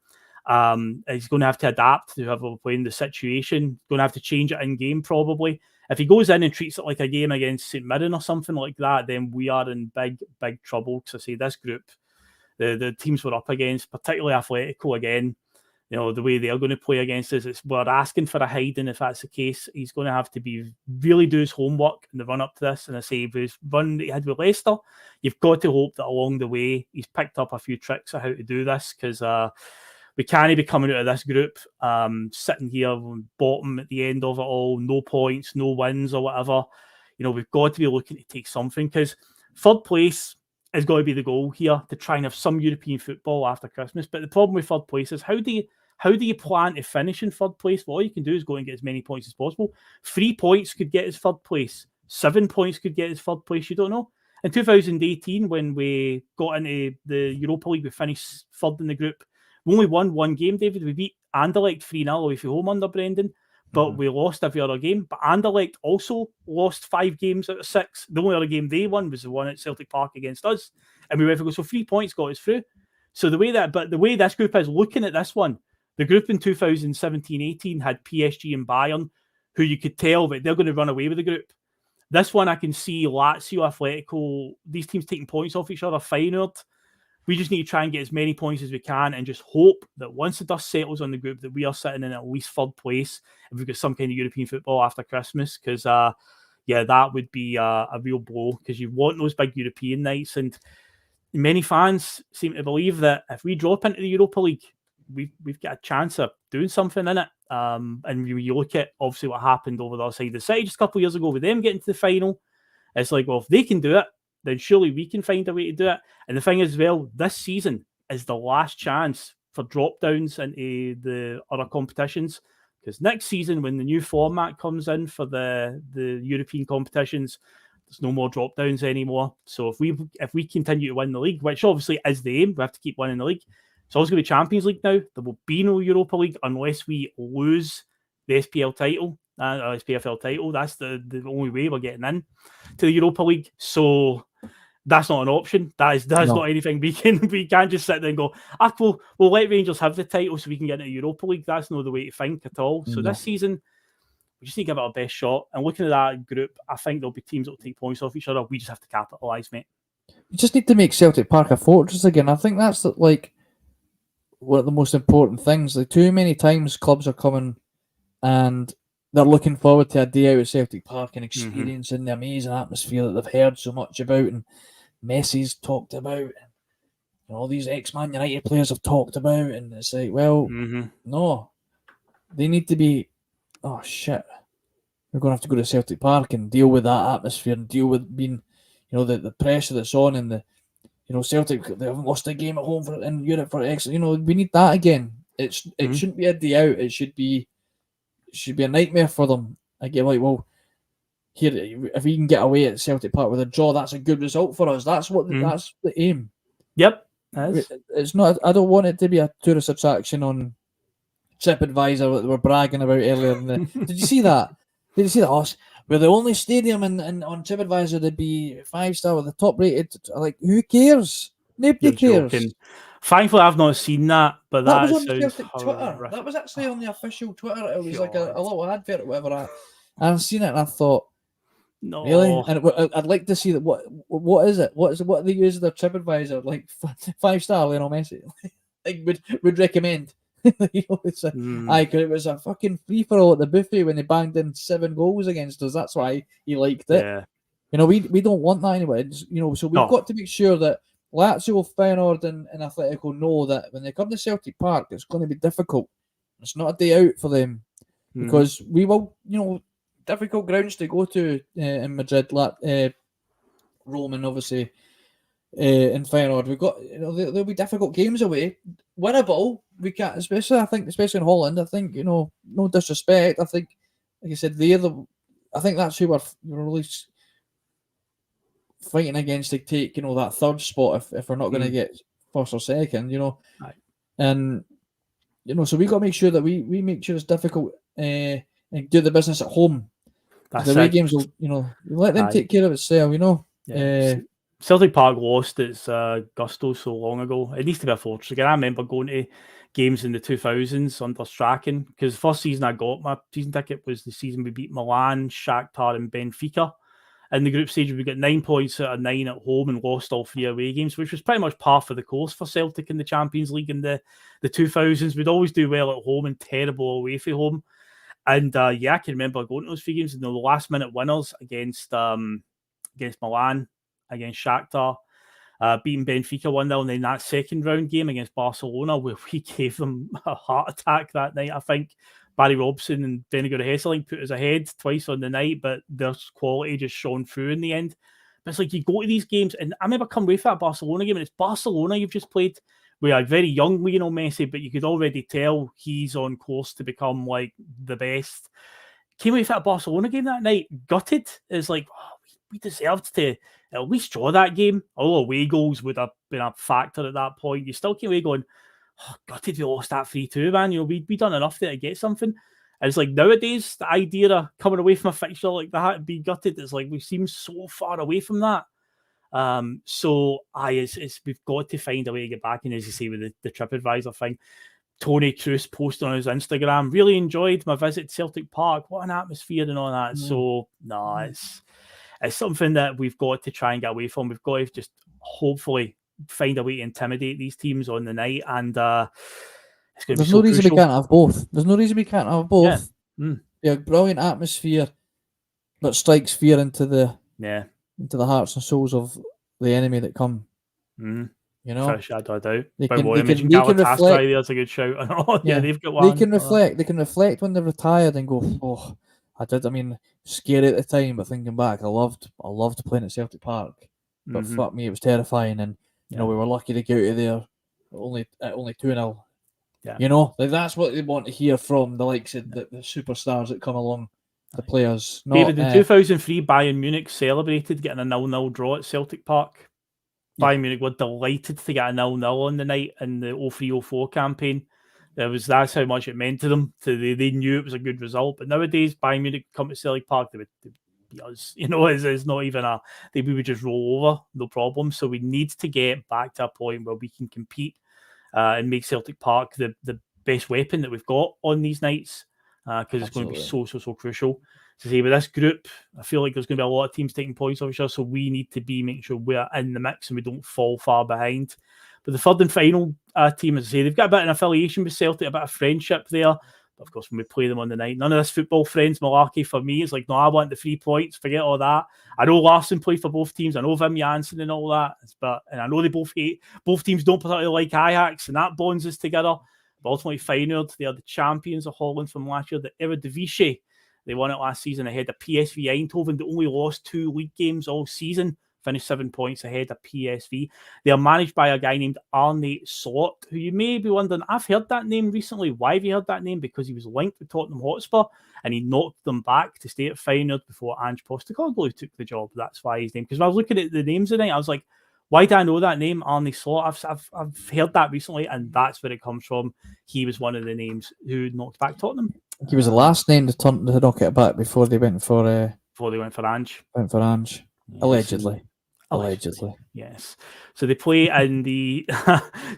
He's going to have to adapt to whoever we're playing, the situation. Going to have to change it in game probably. If he goes in and treats it like a game against St Mirren or something like that, then we are in big trouble. Because I say this group, the teams we're up against, particularly Atletico again, the way they're going to play against us, we're asking for a hiding if that's the case. He's going to have to really do his homework in the run up to this. And I say, with his run that he had with Leicester, you've got to hope that along the way he's picked up a few tricks of how to do this, because we can't be coming out of this group sitting here bottom at the end of it all, no points, no wins or whatever. We've got to be looking to take something, because third place has got to be the goal here, to try and have some European football after Christmas. But the problem with third place is how do you plan to finish in third place? Well, all you can do is go and get as many points as possible. 3 points could get us third place. 7 points could get us third place. You don't know. In 2018, when we got into the Europa League, we finished third in the group. We only won one game, David. We beat Anderlecht 3-0 away from home under Brendan, but we lost every other game. But Anderlecht also lost 5 games out of 6. The only other game they won was the one at Celtic Park against us, and we went for so 3 points got us through. So the way this group is looking at this one, the group in 2017-18 had PSG and Bayern, who you could tell that they're going to run away with the group. This one, I can see Lazio, Atletico, these teams taking points off each other. Feyenoord. We just need to try and get as many points as we can and just hope that once the dust settles on the group that we are sitting in at least third place if we've got some kind of European football after Christmas, because that would be a real blow, because you want those big European nights. And many fans seem to believe that if we drop into the Europa League, we've got a chance of doing something in it. And when you look at obviously what happened over the other side of the city just a couple of years ago with them getting to the final, it's like, well, if they can do it, then surely we can find a way to do it. And the thing is, well, this season is the last chance for drop downs into the other competitions, because next season, when the new format comes in for the European competitions, there's no more drop downs anymore. So if we continue to win the league, which obviously is the aim, we have to keep winning the league. It's always going to be Champions League now. There will be no Europa League unless we lose the SPL title, SPFL title. That's the only way we're getting in to the Europa League. So that's not an option. That's not anything we can't just sit there and go, we'll let Rangers have the title so we can get into the Europa League. That's not the way to think at all. So this season, we just need to give it our best shot. And looking at that group, I think there'll be teams that will take points off each other. We just have to capitalise, mate. You just need to make Celtic Park a fortress again. I think that's like one of the most important things. Like, too many times clubs are coming and they're looking forward to a day out at Celtic Park and experiencing the amazing atmosphere that they've heard so much about and Messi's talked about and all these ex-Man United players have talked about, and it's like, well, no, they need to be, oh shit, we're going to have to go to Celtic Park and deal with that atmosphere and deal with being, the pressure that's on, and the, Celtic, they haven't lost a game at home in Europe for X. We need that again. It shouldn't be a day out. It should be a nightmare for them. I get like, well, here, if we can get away at Celtic Park with a draw, that's a good result for us. That's that's the aim. Yep. It's not. I don't want it to be a tourist attraction on TripAdvisor that they were bragging about earlier. Did you see that? Did you see that? Oh, we're the only stadium on TripAdvisor to be 5-star with the top rated. Like, who cares? Nobody cares. Joking. Thankfully, I've not seen that, but that was that on the sounds Celtic Twitter. horrific. That was actually on the official Twitter. It was like God. a little advert or whatever. I've seen it and I thought, no. Really? And I'd like to see that. What is it? What do they use their TripAdvisor? Like 5-star Lionel Messi. Like would recommend. You know, it's because it was a fucking free for all at the buffet when they banged in 7 goals against us. That's why he liked it. Yeah. You know, we don't want that anyway. You know, so we've got to make sure that Lazio, Feyenoord, and Atletico know that when they come to Celtic Park, it's going to be difficult. It's not a day out for them because we will, you know, difficult grounds to go to in Madrid, Rome, and obviously in Feyenoord. We've got, you know, there'll be difficult games away. Winnable, we can't, especially in Holland. I think, you know, no disrespect. I think, like I said, I think that's who we're really fighting against to take, you know, that third spot if we're not going to get first or second, you know. Right. And, you know, so we got to make sure that we make sure it's difficult and do the business at home. The away games will, you know, let them take care of itself, you know. Yeah. Celtic Park lost its gusto so long ago. It needs to be a fortress again. I remember going to games in the 2000s under Strachan because the first season I got my season ticket was the season we beat Milan, Shakhtar, and Benfica. In the group stage, we got 9 points out of 9 at home and lost all 3 away games, which was pretty much par for the course for Celtic in the Champions League in the 2000s. We'd always do well at home and terrible away from home. And I can remember going to those 3 games and the last minute winners against Milan, against Shakhtar, beating Benfica 1-0, and then that second round game against Barcelona where we gave them a heart attack that night. I think Barry Robson and Benedict Hesseling put us ahead twice on the night, but their quality just shone through in the end. But it's like you go to these games, and I remember coming away from that Barcelona game, and it's Barcelona you've just played with a very young Lionel Messi, but you could already tell he's on course to become like the best. Came away from that Barcelona game that night, gutted. It's like, we deserved to at least draw that game. All away goals would have been a factor at that point. You still came away going, gutted we lost that 3-2, man. You know, we done enough there to get something. And it's like nowadays, the idea of coming away from a fixture like that and being gutted is like we seem so far away from that. We've got to find a way to get back in, as you say, with the TripAdvisor thing. Tony Cruz posted on his Instagram, really enjoyed my visit to Celtic Park. What an atmosphere and all that. So, it's something that we've got to try and get away from. We've got to just hopefully find a way to intimidate these teams on the night. And it's going to be so reason crucial. we can't have both. There's no reason we can't have both. Yeah. Brilliant atmosphere that strikes fear into the hearts and souls of the enemy that come. You know, for shadow of doubt. They can reflect. There's a good shout. They've got one. They can reflect. They can reflect when they're retired and go, "Oh, I did." I mean, scary at the time, but thinking back, I loved playing at Celtic Park. But fuck me, it was terrifying, and you know we were lucky to get out of there only 2-0. Yeah. You know, like that's what they want to hear from the likes of the superstars that come along, the players. David, in 2003, Bayern Munich celebrated getting a 0-0 draw at Celtic Park. Bayern Munich were delighted to get a 0-0 on the night in the 03-04 campaign. That's how much it meant to them. They knew it was a good result. But nowadays, Bayern Munich come to Celtic Park, they would beat us. You know, it's not even we would just roll over, no problem. So we need to get back to a point where we can compete and make Celtic Park the best weapon that we've got on these nights because it's going to be so crucial. To say with this group, I feel like there's going to be a lot of teams taking points off each other, so we need to be making sure we're in the mix and we don't fall far behind. But the third and final team, as I say, they've got a bit of an affiliation with Celtic, a bit of friendship there. But of course, when we play them on the night, none of this football friends malarkey for me. It's like, no, I want the 3 points. Forget all that. I know Larson played for both teams. I know Wim Jansen and all that. And I know they both hate. Both teams don't particularly like Ajax, and that bonds us together. But ultimately, Feyenoord, they are the champions of Holland from last year. The Eredivisie. They won it last season ahead of PSV Eindhoven. They only lost 2 league games all season. finished 7 points ahead of PSV. They are managed by a guy named Arne Slot, who you may be wondering, I've heard that name recently. Why have you heard that name? Because he was linked with Tottenham Hotspur and he knocked them back to stay at Feyenoord before Ange Postecoglou took the job. That's why his name. Because when I was looking at the names tonight, I was like, why do I know that name, Arne Slot? I've heard that recently, and that's where it comes from. He was one of the names who knocked back Tottenham. He was the last name to knock it back before they went for Ange. Yes. Allegedly. Yes. So they play in the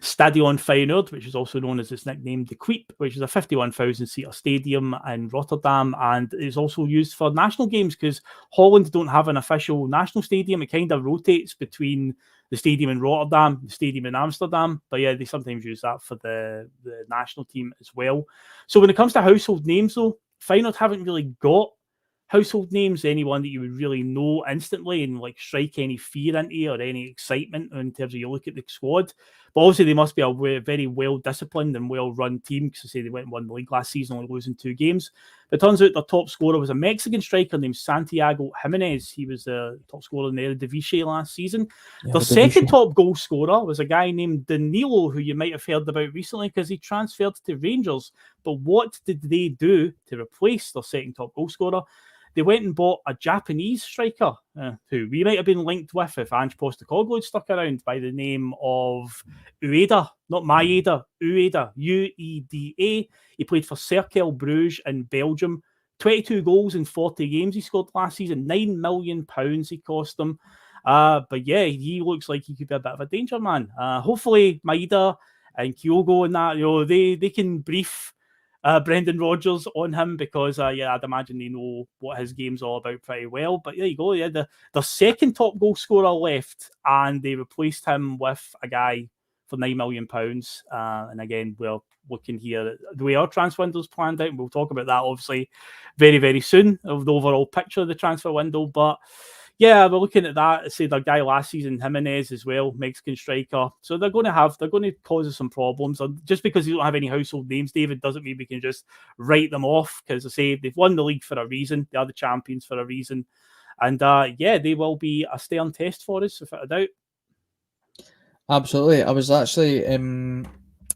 Stadion Feyenoord, which is also known as its nickname, the Queep, which is a 51,000-seater stadium in Rotterdam, and is also used for national games because Holland don't have an official national stadium. It kind of rotates between the stadium in Rotterdam, the stadium in Amsterdam, but yeah, they sometimes use that for the national team as well. So when it comes to household names, though, Feyenoord haven't really got household names, anyone that you would really know instantly and like strike any fear into you or any excitement in terms of you look at the squad. But obviously they must be a very well disciplined and well run team, because I say they went and won the league last season, only losing 2 games. But it turns out their top scorer was a Mexican striker named Santiago Jimenez. He was the top scorer in the Eredivisie last season. Their second top goal scorer was a guy named Danilo, who you might have heard about recently because he transferred to Rangers. But what did they do to replace their second top goal scorer? They went and bought a Japanese striker who we might have been linked with if Ange Postecoglou had stuck around, by the name of Ueda. Not Maeda, Ueda, Ueda. He played for Cercle Bruges in Belgium. 22 goals in 40 games he scored last season. £9 million he cost them. But yeah, he looks like he could be a bit of a danger man. Hopefully Maeda and Kyogo and that, they can brief Brendan Rodgers on him, because I'd imagine they know what his game's all about pretty well. But there you go, the second top goal scorer left, and they replaced him with a guy for £9 million. And again, we're looking here, the way our transfer window's planned out, and we'll talk about that obviously very, very soon, of the overall picture of the transfer window. But yeah, we're looking at that. Say the guy last season, Jimenez as well, Mexican striker. So they're going to cause us some problems. And just because you don't have any household names, David, doesn't mean we can just write them off. Because I say they've won the league for a reason. They are the champions for a reason. And they will be a stern test for us, without a doubt. Absolutely. I was actually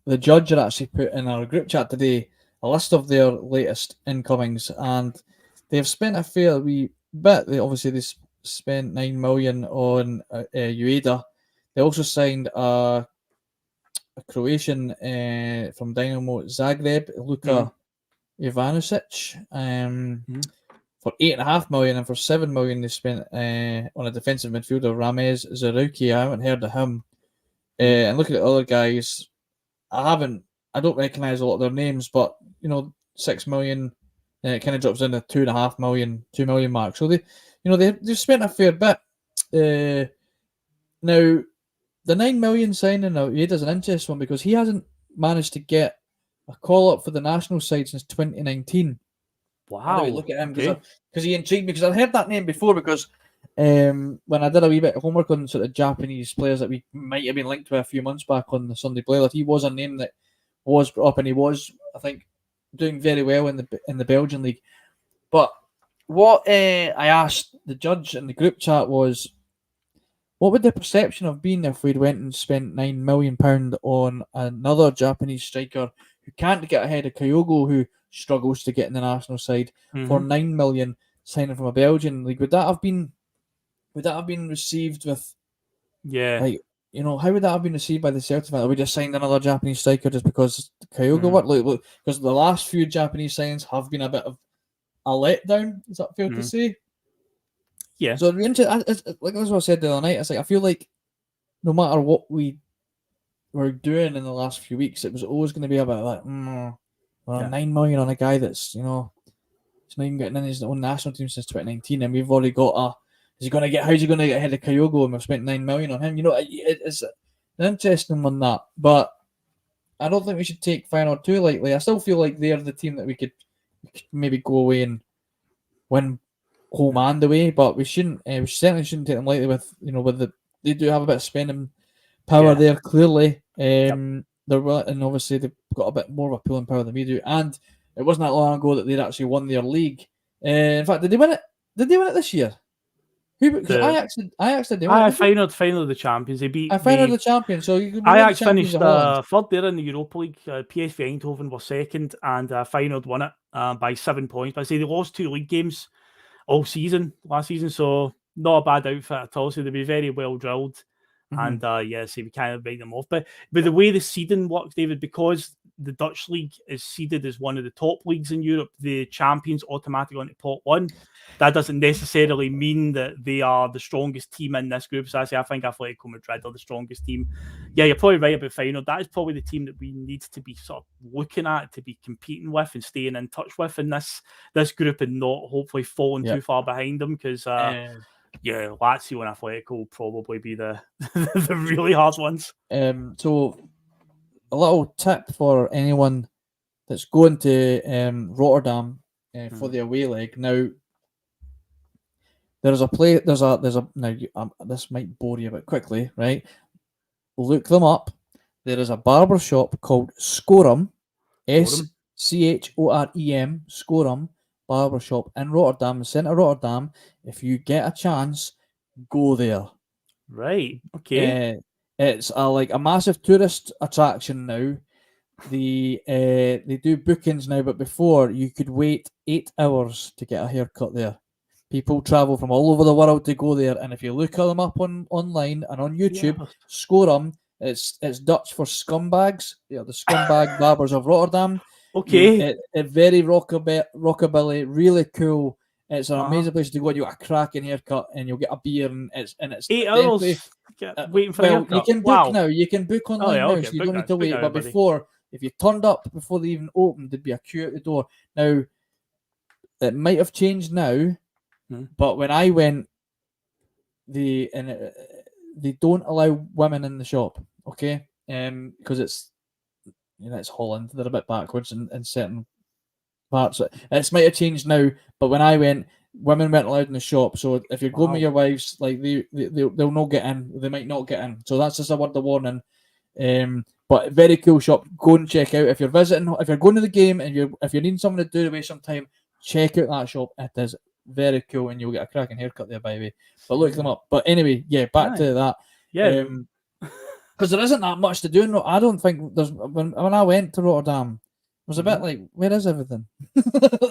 the judge had actually put in our group chat today a list of their latest incomings, and they've spent a fair wee bit. They spent $9 million on Ueda. They also signed a Croatian from Dynamo Zagreb, Luka Ivanovic, for $8.5 million, and for $7 million they spent on a defensive midfielder, Ramez Zarouki. I haven't heard of him. And looking at the other guys, I don't recognise a lot of their names, but $6 million, it kind of drops in the $2.5 million, $2 million mark. So they've spent a fair bit. Now, the $9 million signing now, Ueda's an interesting one, because he hasn't managed to get a call up for the national side since 2019. Wow! Look at him, because he intrigued me, because I've heard that name before, because when I did a wee bit of homework on sort of Japanese players that we might have been linked to a few months back on the Sunday Blether, he was a name that was brought up, and he was, I think, doing very well in the Belgian league. But what I asked the judge in the group chat was, what would the perception have been if we'd went and spent £9 million on another Japanese striker who can't get ahead of Kyogo, who struggles to get in the national side, for $9 million signing from a Belgian league? Would that have been received with, how would that have been received by the Celtic fans? We just signed another Japanese striker just because Kyogo worked? Look, because the last few Japanese signings have been a bit of a letdown. Is that fair to say? Yeah. So like that's what I said the other night. It's like, I feel like no matter what we were doing in the last few weeks, it was always going to be about like, $9 million on a guy that's he's not even getting in his own national team since 2019, and we've already got how's he going to get ahead of Kyogo, and we've spent $9 million on him? It's an interesting one, that, but I don't think we should take Feyenoord too lightly. I still feel like they're the team that we could maybe go away and win home and away, but we certainly shouldn't take them lightly with they do have a bit of spending power there, clearly. And obviously they've got a bit more of a pulling power than we do, and it wasn't that long ago that they'd actually won their league. In fact, did they win it this year? I actually don't. Feyenoord the champions. They beat. I Feyenoord the champions, so you could be the Ajax champions finished of Holland. third there in the Europa League. PSV Eindhoven were second, and Feyenoord won it by 7 points. But I say they lost 2 league games all season last season, so not a bad outfit at all. So they'd be very well drilled. And so we kind of break them off. But the way the seeding works, David, because the Dutch league is seeded as one of the top leagues in Europe, the champions automatically onto pot 1. That doesn't necessarily mean that they are the strongest team in this group. So I think Atletico Madrid are the strongest team. Yeah, you're probably right about Feyenoord. That is probably the team that we need to be sort of looking at, to be competing with and staying in touch with in this group, and not hopefully falling too far behind them, because Lazio and Atletico will probably be the the really hard ones. So a little tip for anyone that's going to Rotterdam for the away leg. Now, there's a now this might bore you a bit quickly, right? Look them up. There is a barber shop called Scorem, Schorem, Scorem barbershop in Rotterdam, the centre of Rotterdam. If you get a chance, go there. Right. Okay. It's like a massive tourist attraction now. They do bookings now, but before you could wait 8 hours to get a haircut there. People travel from all over the world to go there, and if you look them up online and on YouTube, score them. It's Dutch for scumbags. The scumbag barbers of Rotterdam. Okay. It very rockabilly, really cool. It's an amazing place to go. You get a cracking haircut, and you'll get a beer, and it's 8 hours waiting for a haircut. You can book now. You can book online now, so you don't need to wait. But before, if you turned up before they even opened, there'd be a queue at the door. Now, it might have changed now, but when I went, they don't allow women in the shop. Okay, because it's Holland. They're a bit backwards in certain parts. It might have changed now, but when I went, women weren't allowed in the shop. So if you're going with your wives, like they'll not get in. They might not get in. So that's just a word of warning. But very cool shop. Go and check out if you're visiting. If you're going to the game and if you're needing something to do away some time, check out that shop. It is very cool, and you'll get a cracking haircut there, by the way. But look them up. But anyway, back to that. Yeah. Because there isn't that much to do. I don't think there's. When I went to Rotterdam, it was a bit like, where is everything?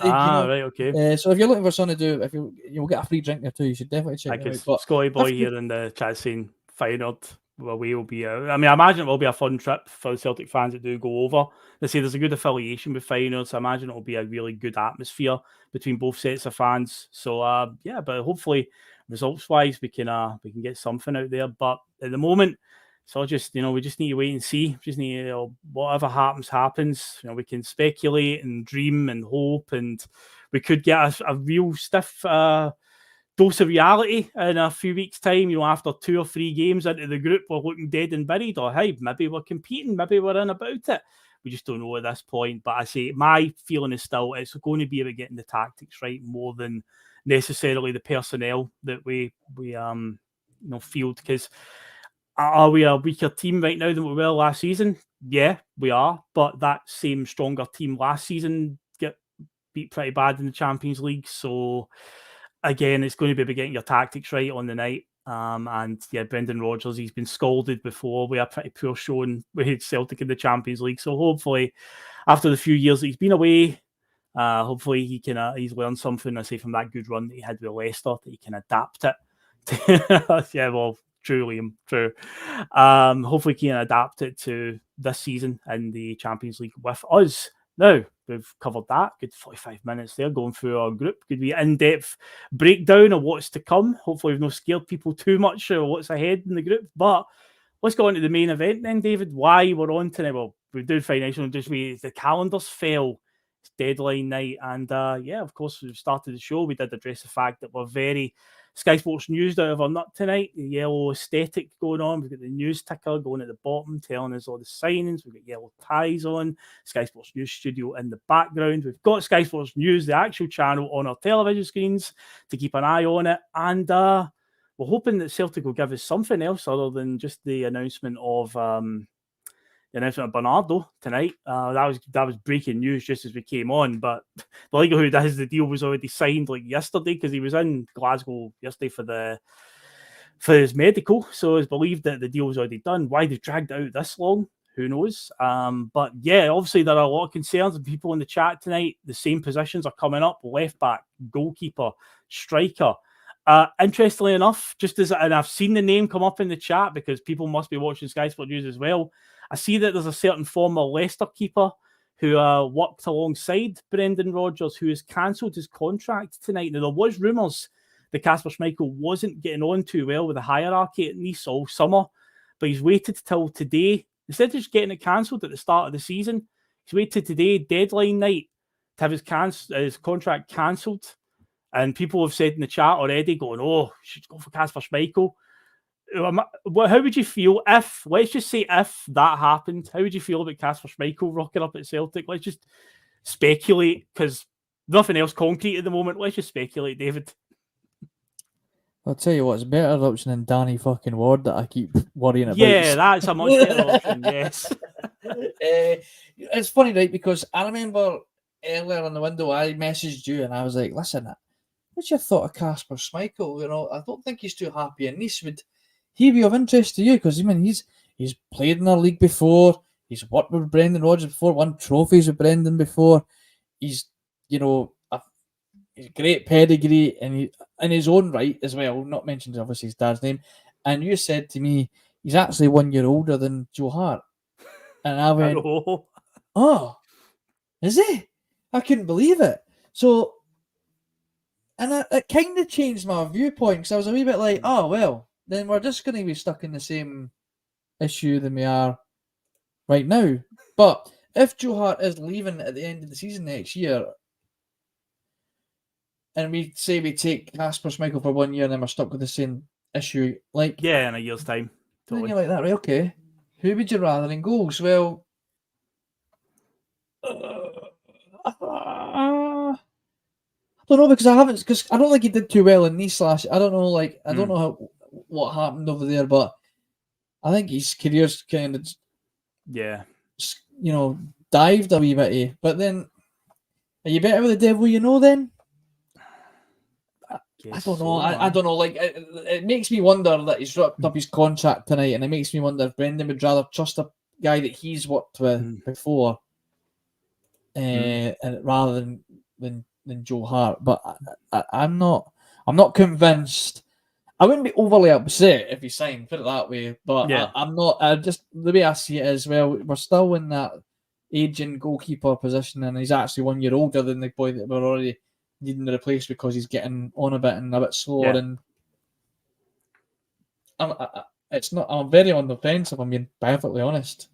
Right, okay. So if you're looking for something to do, you'll get a free drink there too, you should definitely check it out. But Scotty boy here in the chat saying Feyenoord away will be I imagine it will be a fun trip for the Celtic fans that do go over. They say there's a good affiliation with Feyenoord, so I imagine it will be a really good atmosphere between both sets of fans. So but hopefully results wise we can get something out there. But at the moment, so just we just need to wait and see. Just need whatever happens. We can speculate and dream and hope, and we could get a real stiff dose of reality in a few weeks' time. After 2 or 3 games into the group, we're looking dead and buried. Or hey, maybe we're competing. Maybe we're in about it. We just don't know at this point. But I say my feeling is still it's going to be about getting the tactics right more than necessarily the personnel that we field, because. Are we a weaker team right now than we were last season? Yeah, we are. But that same stronger team last season get beat pretty bad in the Champions League. So, again, it's going to be about getting your tactics right on the night. Brendan Rodgers, he's been scolded before. We are pretty poor showing with Celtic in the Champions League. So, hopefully, after the few years that he's been away, hopefully he's learned something, I say, from that good run that he had with Leicester, that he can adapt it. True, Liam. True. Hopefully, he can adapt it to this season in the Champions League with us. Now, we've covered that. Good 45 minutes there going through our group. Could be in-depth breakdown of what's to come. Hopefully, we've not scared people too much of what's ahead in the group. But let's go on to the main event then, David. Why we're on tonight? Well, we're doing financial. Just the calendars fell. It's deadline night. And of course, we've started the show. We did address the fact that we're very Sky Sports News out of our nut tonight. The yellow aesthetic going on. We've got the news ticker going at the bottom telling us all the signings. We've got yellow ties on. Sky Sports News studio in the background. We've got Sky Sports News, the actual channel, on our television screens to keep an eye on it. And we're hoping that Celtic will give us something else other than just the announcement of the announcement of Bernardo tonight. That was breaking news just as we came on. But the likelihood is the deal was already signed like yesterday, because he was in Glasgow yesterday for his medical. So it's believed that the deal was already done. Why they've dragged it out this long, who knows? But yeah, obviously there are a lot of concerns and people in the chat tonight. The same positions are coming up: left back, goalkeeper, striker. Interestingly enough, and I've seen the name come up in the chat because people must be watching Sky Sport News as well. I see that there's a certain former Leicester keeper who worked alongside Brendan Rodgers, who has cancelled his contract tonight. Now, there was rumours that Kasper Schmeichel wasn't getting on too well with the hierarchy at Nice all summer, but he's waited till today. Instead of just getting it cancelled at the start of the season, he's waited today, deadline night, to have his contract cancelled. And people have said in the chat already, going, "Oh, should go for Kasper Schmeichel." How would you feel if, let's just say, if that happened? How would you feel about Kasper Schmeichel rocking up at Celtic? Let's just speculate, because nothing else concrete at the moment. Let's just speculate, David. I'll tell you what, it's a better option than Danny fucking Ward that I keep worrying about. Yeah, that's a much better option, yes. It's funny, right? Because I remember earlier in the window, I messaged you and I was like, listen, what's your thought of Kasper Schmeichel? You know, I don't think he's too happy in Nice. Would he be of interest to you? Because, I mean, he's played in our league before. He's worked with Brendan Rodgers before, won trophies with Brendan before. He's, you know, he's great pedigree in his own right as well, not mentioning obviously his dad's name. And you said to me, he's actually 1 year older than Joe Hart. And I went, oh, is he? I couldn't believe it. So, and it kind of changed my viewpoint, because I was a wee bit like, oh, well, then we're just going to be stuck in the same issue than we are right now. But if Joe Hart is leaving at the end of the season next year, and we say we take Kasper Schmeichel for 1 year and then we're stuck with the same issue, like... Yeah, in a year's time. Totally. Then you're like that, right, okay. Who would you rather in goals? Well... I don't know, because I don't think he did too well in Nice last year. I don't know, I don't know what happened over there, but I think his career's kind of... Yeah. You know, dived a wee bit, but then... Are you better with the devil you know, then? I don't know. I don't know. It makes me wonder that he's wrapped up his contract tonight, and it makes me wonder if Brendan would rather trust a guy that he's worked with before, and rather than Joe Hart. But I'm not convinced. I wouldn't be overly upset if he signed, put it that way. But yeah. I'm not. Just the way I see it as well, we're still in that aging goalkeeper position, and he's actually 1 year older than the boy that we're already needing to replace, because he's getting on a bit and a bit slower. Yeah. And I'm very on the fence, if I'm being perfectly honest.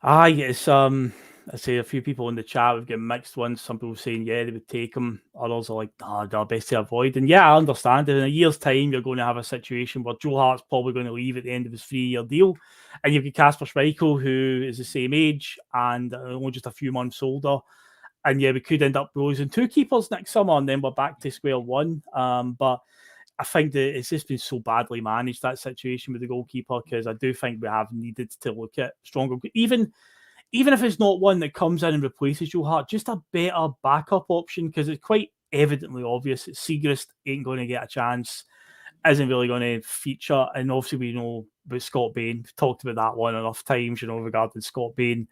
Yes. I say a few people in the chat, we've got mixed ones. Some people saying, yeah, they would take him. Others are like, they're best to avoid. And yeah, I understand it. In a year's time, you're going to have a situation where Joe Hart's probably going to leave at the end of his 3-year deal. And you've got Kasper Schmeichel, who is the same age and only just a few months older. And yeah, we could end up losing 2 keepers next summer, and then we're back to square one. But I think that it's just been so badly managed, that situation with the goalkeeper, because I do think we have needed to look at stronger, even if it's not one that comes in and replaces Joe Hart, just a better backup option, because it's quite evidently obvious that Siegrist ain't going to get a chance, isn't really going to feature. And obviously we know about Scott Bain. We've talked about that one enough times, regarding Scott Bain.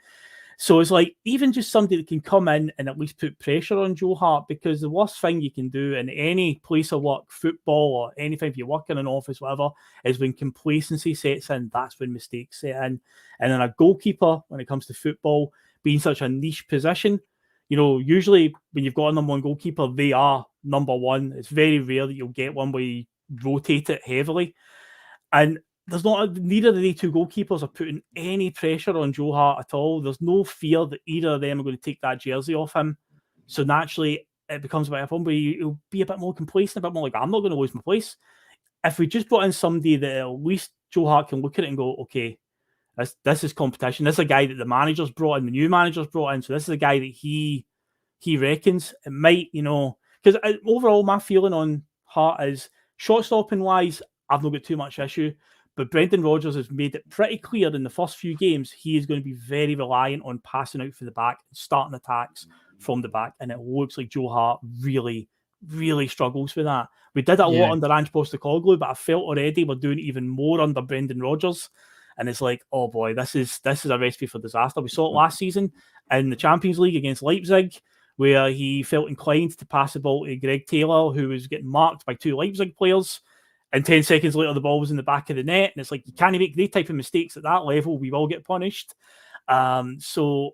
So it's like, even just somebody that can come in and at least put pressure on Joe Hart, because the worst thing you can do in any place of work, football or anything, if you work in an office, whatever, is when complacency sets in, that's when mistakes set in. And then a goalkeeper, when it comes to football, being such a niche position, usually when you've got a number one goalkeeper, they are number one. It's very rare that you'll get one where you rotate it heavily. And neither of the 2 goalkeepers are putting any pressure on Joe Hart at all. There's no fear that either of them are going to take that jersey off him. So naturally, it becomes a bit of fun, but he'll be a bit more complacent, a bit more like, I'm not going to lose my place. If we just brought in somebody that at least Joe Hart can look at it and go, okay, this is competition. This is a guy that the manager's brought in, the new manager's brought in. So this is a guy that he reckons it might, because overall my feeling on Hart is, shot stopping wise, I've not got too much issue. But Brendan Rodgers has made it pretty clear in the first few games he is going to be very reliant on passing out for the back and starting attacks from the back. And it looks like Joe Hart really, really struggles with that. We did it a lot under Ange Postecoglou, but I felt already we're doing it even more under Brendan Rodgers. And it's like, oh boy, this is a recipe for disaster. We saw it last season in the Champions League against Leipzig, where he felt inclined to pass the ball to Greg Taylor, who was getting marked by 2 Leipzig players. And 10 seconds later, the ball was in the back of the net. And it's like, you can't make these type of mistakes at that level. We will get punished. It's like,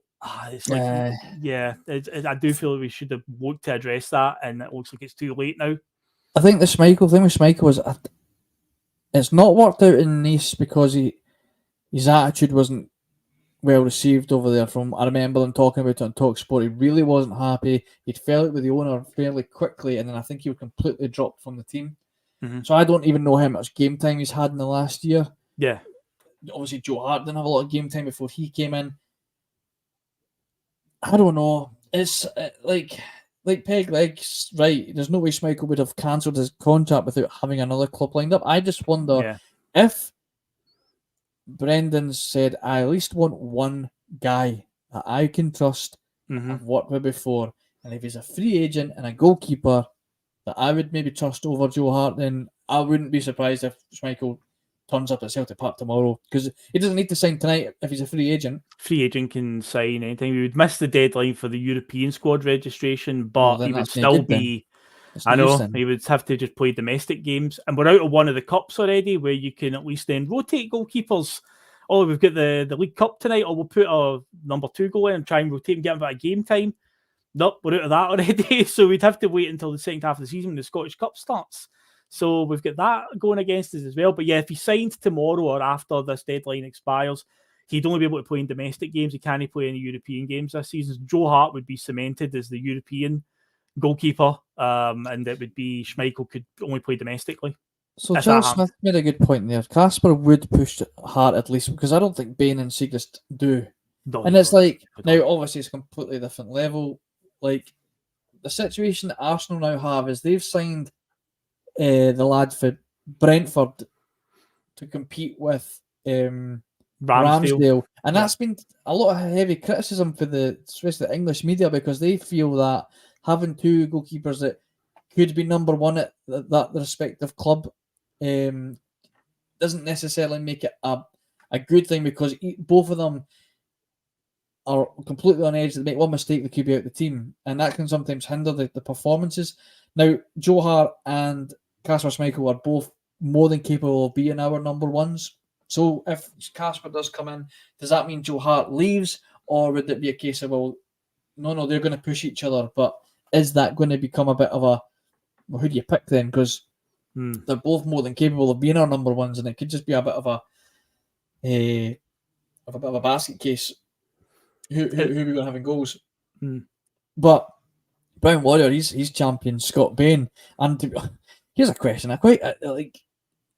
I do feel like we should have looked to address that. And it looks like it's too late now. I think the thing with Schmeichel is it's not worked out in Nice because his attitude wasn't well received over there. I remember them talking about it on TalkSport. He really wasn't happy. He'd fell out with the owner fairly quickly, and then I think he was completely dropped from the team. Mm-hmm. So I don't even know how much game time he's had in the last year. Yeah. Obviously, Joe Hart didn't have a lot of game time before he came in. I don't know. It's like Peg Leg's right. There's no way Schmeichel would have cancelled his contract without having another club lined up. I just wonder if Brendan said, I at least want one guy that I can trust, I've worked with before, and if he's a free agent and a goalkeeper that I would maybe trust over Joe Hart, then I wouldn't be surprised if Schmeichel turns up at Celtic Park tomorrow, because he doesn't need to sign tonight if he's a free agent. Free agent can sign anything. We would miss the deadline for the European squad registration, but he would still be... I know, he would have to just play domestic games. And we're out of one of the cups already, where you can at least then rotate goalkeepers. Oh, we've got the League Cup tonight, or we'll put a number 2 goal in and try and rotate and get him a bit of game time. Nope, we're out of that already. So we'd have to wait until the second half of the season when the Scottish Cup starts. So we've got that going against us as well. But yeah, if he signs tomorrow or after this deadline expires, he'd only be able to play in domestic games. He can't play any European games this season. Joe Hart would be cemented as the European goalkeeper, and it would be Schmeichel could only play domestically. So Charles Smith made a good point there. Kasper would push Hart at least, because I don't think Bain and Siegrist do. And it's like, now obviously it's a completely different level. Like, the situation that Arsenal now have is they've signed the lad for Brentford to compete with Ramsdale. And that's been a lot of heavy criticism for especially the English media, because they feel that having 2 goalkeepers that could be number 1 at that respective club doesn't necessarily make it a good thing, because both of them are completely on edge. They make one mistake, they could be out the team, and that can sometimes hinder the performances. Now, Joe Hart and Kasper Schmeichel are both more than capable of being our number 1s. So if Kasper does come in, does that mean Joe Hart leaves, or would it be a case of, well, no, they're going to push each other, but is that going to become a bit of a, well, who do you pick then? Because they're both more than capable of being our number 1s, and it could just be a bit of a basket case. Who we going to have in goals? But Brown Warrior, he's champion Scott Bain, and here's a question. I quite like.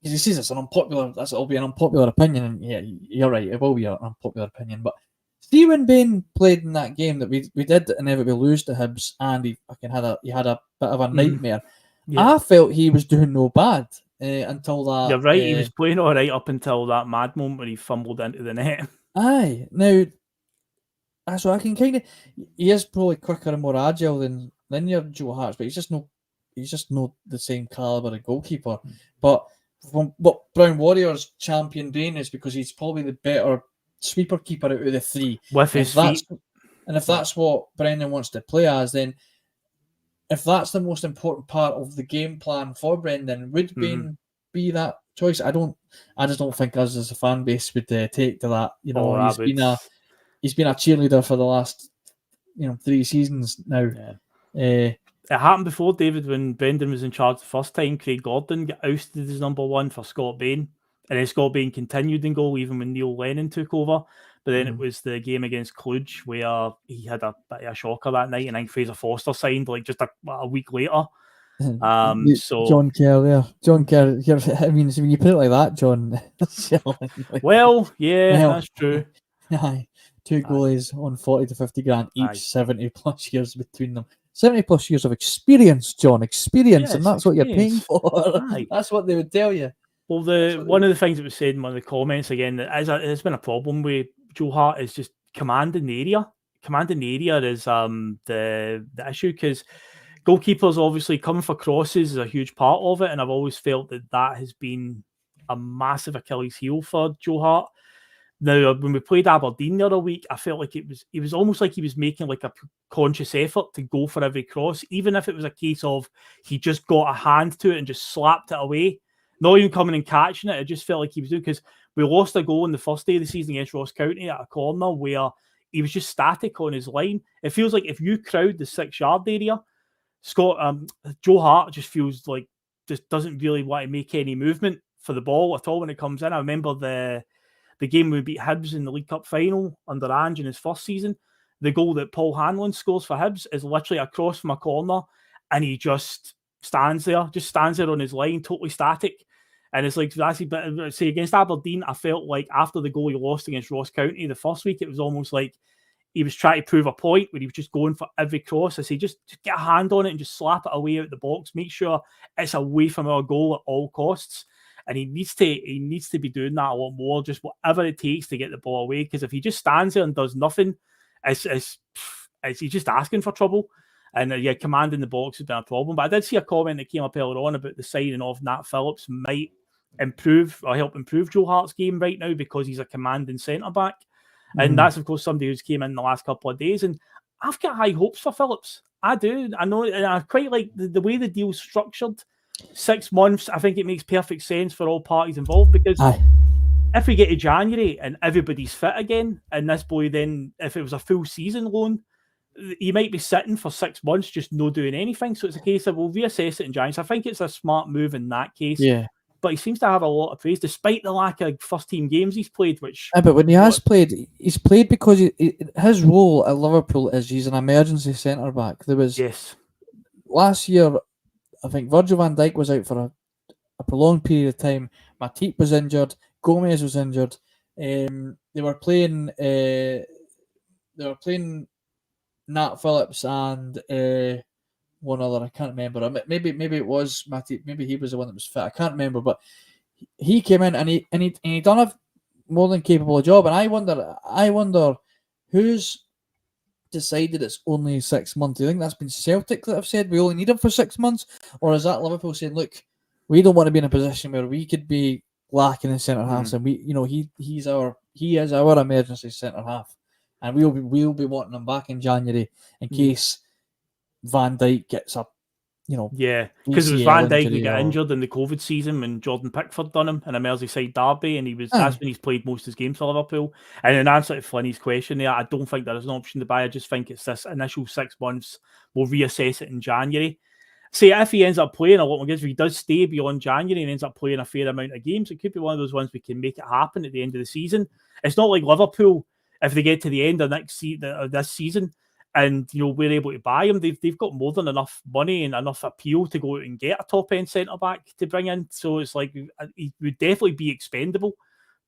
He says it'll be an unpopular opinion, and yeah, you're right, it will be an unpopular opinion. But see, when Bain played in that game that we did inevitably lose to Hibs, and he had a bit of a nightmare. I felt he was doing no bad until that. You're right, he was playing all right up until that mad moment when he fumbled into the net. Aye, now, so I can kind of, he is probably quicker and more agile than your Joe Hart, but he's just not the same caliber of goalkeeper. But from what Brown Warriors champion Bain is, because he's probably the better sweeper keeper out of the 3. With his feet. And if that's what Brendan wants to play as, then if that's the most important part of the game plan for Brendan, would Bain be that choice? I just don't think us as a fan base would take to that. You know, he's been a cheerleader for the last 3 seasons now. Yeah. It happened before, David, when Brendan was in charge the first time. Craig Gordon got ousted as number 1 for Scott Bain, and then Scott Bain continued in goal even when Neil Lennon took over. But then it was the game against Cluj where he had a bit of a shocker that night, and I think Fraser Foster signed like just a week later. So John Kerr, I mean, when you put it like that, John. That's true. Aye, 2 goalies on 40 to 50 grand each, 70 plus years between them. 70 plus years of experience, John. Experience, and that's what you're paying for. That's what they would tell you. Well, one of the things that was said in one of the comments again that has been a problem with Joe Hart is just commanding the area. Commanding the area is the issue, because goalkeepers obviously coming for crosses is a huge part of it, and I've always felt that has been a massive Achilles heel for Joe Hart. Now, when we played Aberdeen the other week, I felt like it was almost like he was making like a conscious effort to go for every cross, even if it was a case of he just got a hand to it and just slapped it away, not even coming and catching it. It just felt like he was doing, because we lost a goal in the first day of the season against Ross County at a corner where he was just static on his line. It feels like if you crowd the 6-yard area, Joe Hart just feels like just doesn't really want to make any movement for the ball at all when it comes in. I remember the game we beat Hibs in the League Cup final under Ange in his first season. The goal that Paul Hanlon scores for Hibs is literally a cross from a corner, and he just stands there on his line, totally static. And it's like, but say against Aberdeen, I felt like after the goal he lost against Ross County the first week, it was almost like he was trying to prove a point where he was just going for every cross. I say, just get a hand on it and just slap it away out the box. Make sure it's away from our goal at all costs. And he needs to be doing that a lot more, just whatever it takes to get the ball away. Because if he just stands there and does nothing, he's just asking for trouble. And commanding the box has been a problem. But I did see a comment that came up earlier on about the signing of Nat Phillips might improve or help improve Joe Hart's game right now, because he's a commanding centre-back. And that's, of course, somebody who's came in the last couple of days. And I've got high hopes for Phillips. I do. I know. And I quite like the way the deal's structured. 6 months, I think it makes perfect sense for all parties involved, because if we get to January and everybody's fit again, and this boy then, if it was a full season loan, he might be sitting for 6 months just no doing anything. So it's a case of we'll reassess it in January. So I think it's a smart move in that case. Yeah. But he seems to have a lot of praise, despite the lack of first-team games he's played. But when he has played, he's played because his role at Liverpool is he's an emergency centre-back. There was last year, I think Virgil van Dijk was out for a prolonged period of time. Matip was injured. Gomez was injured. They were playing Nat Phillips and one other. I can't remember. Maybe it was Matip. Maybe he was the one that was fit. I can't remember. But he came in and he done a more than capable job. And I wonder who's decided it's only 6 months. Do you think that's been Celtic that have said we only need him for 6 months, or is that Liverpool saying, look, we don't want to be in a position where we could be lacking in centre halves, and he is our emergency centre half, and we'll be wanting him back in January in case Van Dijk gets up. Because it was Van Dijk who got injured in the COVID season when Jordan Pickford done him in a Merseyside derby, and that's when he's played most of his games for Liverpool. And in answer to Flinny's question there, I don't think there is an option to buy. I just think it's this initial 6 months. We'll reassess it in January. Say if he ends up playing a lot more games, if he does stay beyond January and ends up playing a fair amount of games, it could be one of those ones we can make it happen at the end of the season. It's not like Liverpool, if they get to the end of this season, and we're able to buy him, they've got more than enough money and enough appeal to go out and get a top end centre back to bring in. So it's like he would definitely be expendable.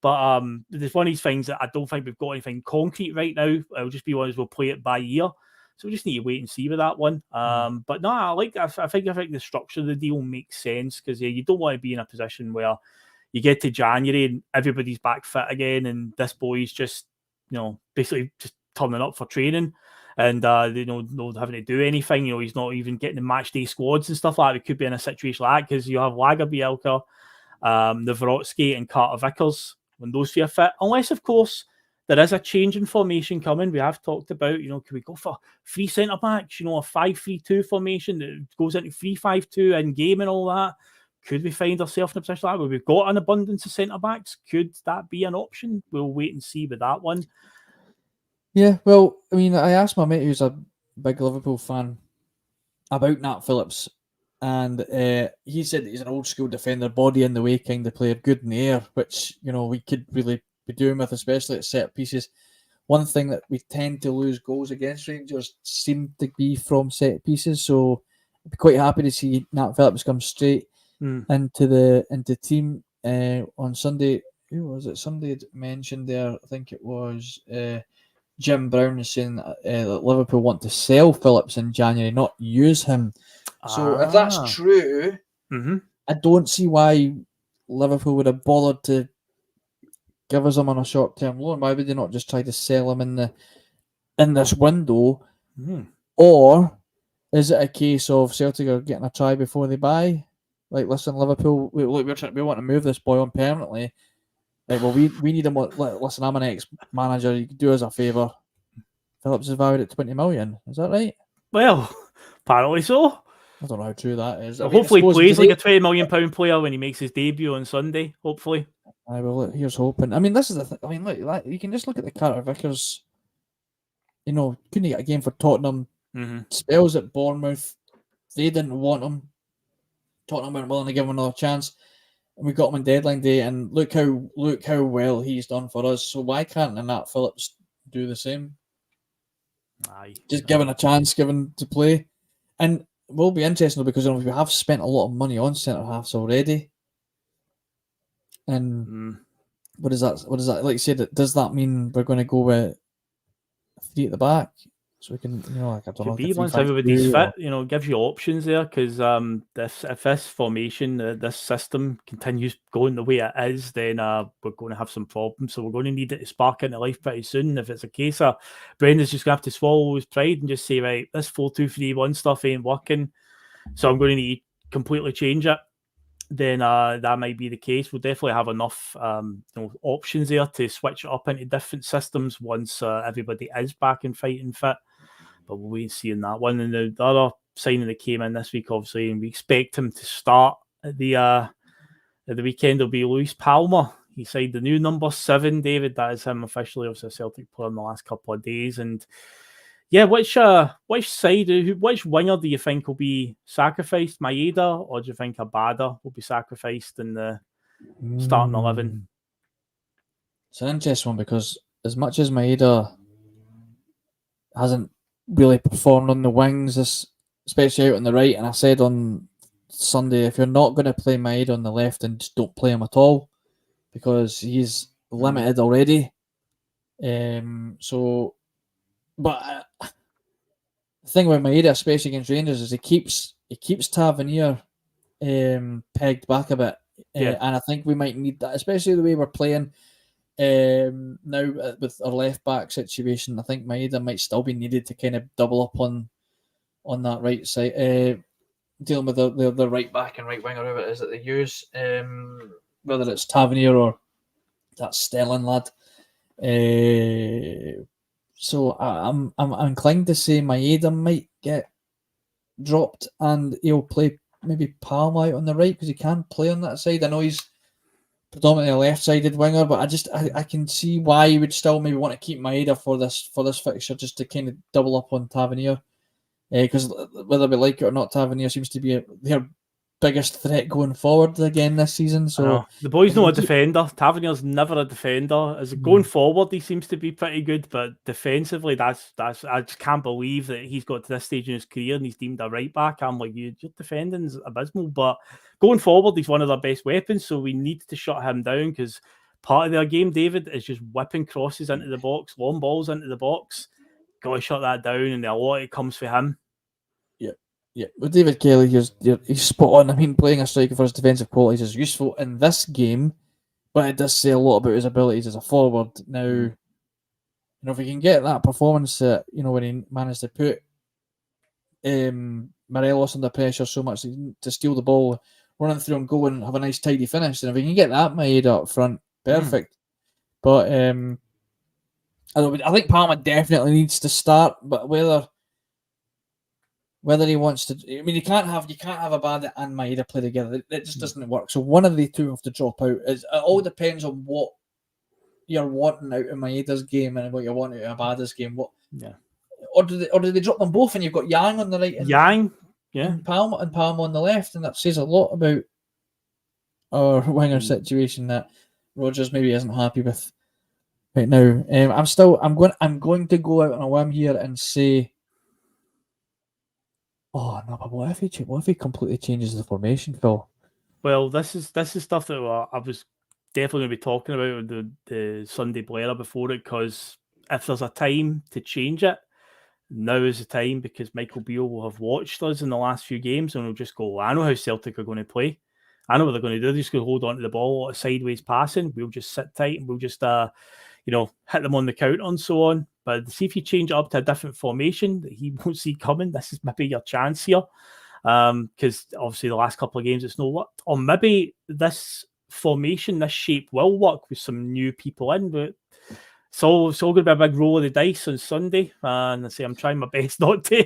But there's one of these things that I don't think we've got anything concrete right now. It'll just be one as we'll play it by ear. So we just need to wait and see with that one. But no, I think the structure of the deal makes sense, because you don't want to be in a position where you get to January and everybody's back fit again, and this boy's just basically just turning up for training. And not having to do anything. He's not even getting the match day squads and stuff like that. We could be in a situation like that, because you have Lagerbielke, Nawrocki, and Carter Vickers when those three are fit. Unless, of course, there is a change in formation coming. We have talked about, can we go for 3 centre backs? A 5-3-2 formation that goes into 3-5-2 in game and all that. Could we find ourselves in a position like that where we've got an abundance of centre backs? Could that be an option? We'll wait and see with that one. Yeah, well, I mean, I asked my mate who's a big Liverpool fan about Nat Phillips, and he said he's an old school defender, body in the way kind of player, good in the air, which we could really be doing with, especially at set pieces. One thing that we tend to lose goals against Rangers seem to be from set pieces, so I'd be quite happy to see Nat Phillips come straight into the team on Sunday. Who was it? Somebody had mentioned there, I think it was Jim Brown, is saying that Liverpool want to sell Phillips in January, not use him. So if that's true, I don't see why Liverpool would have bothered to give us him on a short-term loan? Why would they not just try to sell him in this window? Or is it a case of Celtic are getting a try before they buy? Like, listen, Liverpool, we want to move this boy on permanently. Like, well, we need him. Listen, I'm an ex-manager. You can do us a favour. Phillips is valued at 20 million. Is that right? Well, apparently so. I don't know how true that is. Well, hopefully he plays like a £20 million player when he makes his debut on Sunday, hopefully. I will. Here's hoping. I mean, this is the thing. I mean, look, you can just look at the Carter Vickers. Couldn't get a game for Tottenham. Spells at Bournemouth. They didn't want him. Tottenham weren't willing to give him another chance. And we got him on deadline day, and look how well he's done for us. So why can't Nat Phillips do the same? Aye. Just given a chance, given to play. And it will be interesting because we have spent a lot of money on centre halves already. And what is that? Like you said, does that mean we're going to go with 3 at the back? So we can, like, I don't know. Could be once everybody's fit, gives you options there, because if this formation, this system continues going the way it is, then we're going to have some problems. So we're going to need it to spark into life pretty soon. If it's a case of Brendan's just going to have to swallow his pride and just say, right, this 4-2-3-1 stuff ain't working, so I'm going to need to completely change it, then that might be the case. We'll definitely have enough options there to switch it up into different systems once everybody is back and fighting fit. But we'll wait and see on that one. And the other signing that came in this week, obviously, and we expect him to start at the weekend, will be Luis Palma. He signed the new number 7, David. That is him officially, obviously a Celtic player in the last couple of days. And yeah, which winger do you think will be sacrificed? Maeda, or do you think Abada will be sacrificed in the starting 11? It's an interesting one, because as much as Maeda hasn't really performed on the wings, especially out on the right, and I said on Sunday, if you're not going to play Maeda on the left, then just don't play him at all, because he's limited already. But the thing with Maeda, especially against Rangers, is he keeps Tavernier pegged back a bit, and I think we might need that, especially the way we're playing now with our left back situation. I think Maeda might still be needed to kind of double up on that right side, dealing with the right back and right winger, whoever it is that they use, whether it's Tavernier or that Sterling lad. So I'm inclined to say Maeda might get dropped, and he'll play maybe Palma out on the right, because he can play on that side. I know he's predominantly a left-sided winger, but I can see why you would still maybe want to keep Maeda for this fixture, just to kind of double up on Tavernier, because whether we like it or not, Tavernier seems to be their biggest threat going forward again this season. So the boy's not a defender. Tavernier's never a defender. As going forward, he seems to be pretty good, but defensively, that's I just can't believe that he's got to this stage in his career and he's deemed a right back. I'm like, your defending's abysmal, but going forward, he's one of their best weapons, so we need to shut him down, because part of their game, David, is just whipping crosses into the box, long balls into the box. Got to shut that down, and a lot of it comes for him. Yeah, with David Kelly, he's spot on. I mean, playing a striker for his defensive qualities is useful in this game, but it does say a lot about his abilities as a forward. Now, if we can get that performance, when he managed to put Morelos under pressure so much to steal the ball, running through and go and have a nice tidy finish, and if we can get that made up front, perfect. But I think Palma definitely needs to start, but whether he wants to, I mean, you can't have Abada and Maeda play together. It just doesn't work. So one of the two have to drop out. It all depends on what you're wanting out of Maeda's game and what you're wanting out of Abada's game. Or do they drop them both, and you've got Yang on the right and Palma on the left, and that says a lot about our winger situation that Rodgers maybe isn't happy with right now. I'm going to go out on a whim here and say, oh no! But what if he completely changes the formation, Phil? Well, this is stuff that I was definitely going to be talking about with the Sunday Blether before it, because if there's a time to change it, now is the time, because Michael Beale will have watched us in the last few games and will just go, I know how Celtic are going to play. I know what they're going to do. They're just going to hold on to the ball, a lot of sideways passing. We'll just sit tight and we'll just, hit them on the counter and so on. But see if you change it up to a different formation that he won't see coming. This is maybe your chance here. Because obviously the last couple of games it's no worked. Or maybe this formation, this shape will work with some new people in, but it's all going to be a big roll of the dice on Sunday. And I say I'm trying my best not to,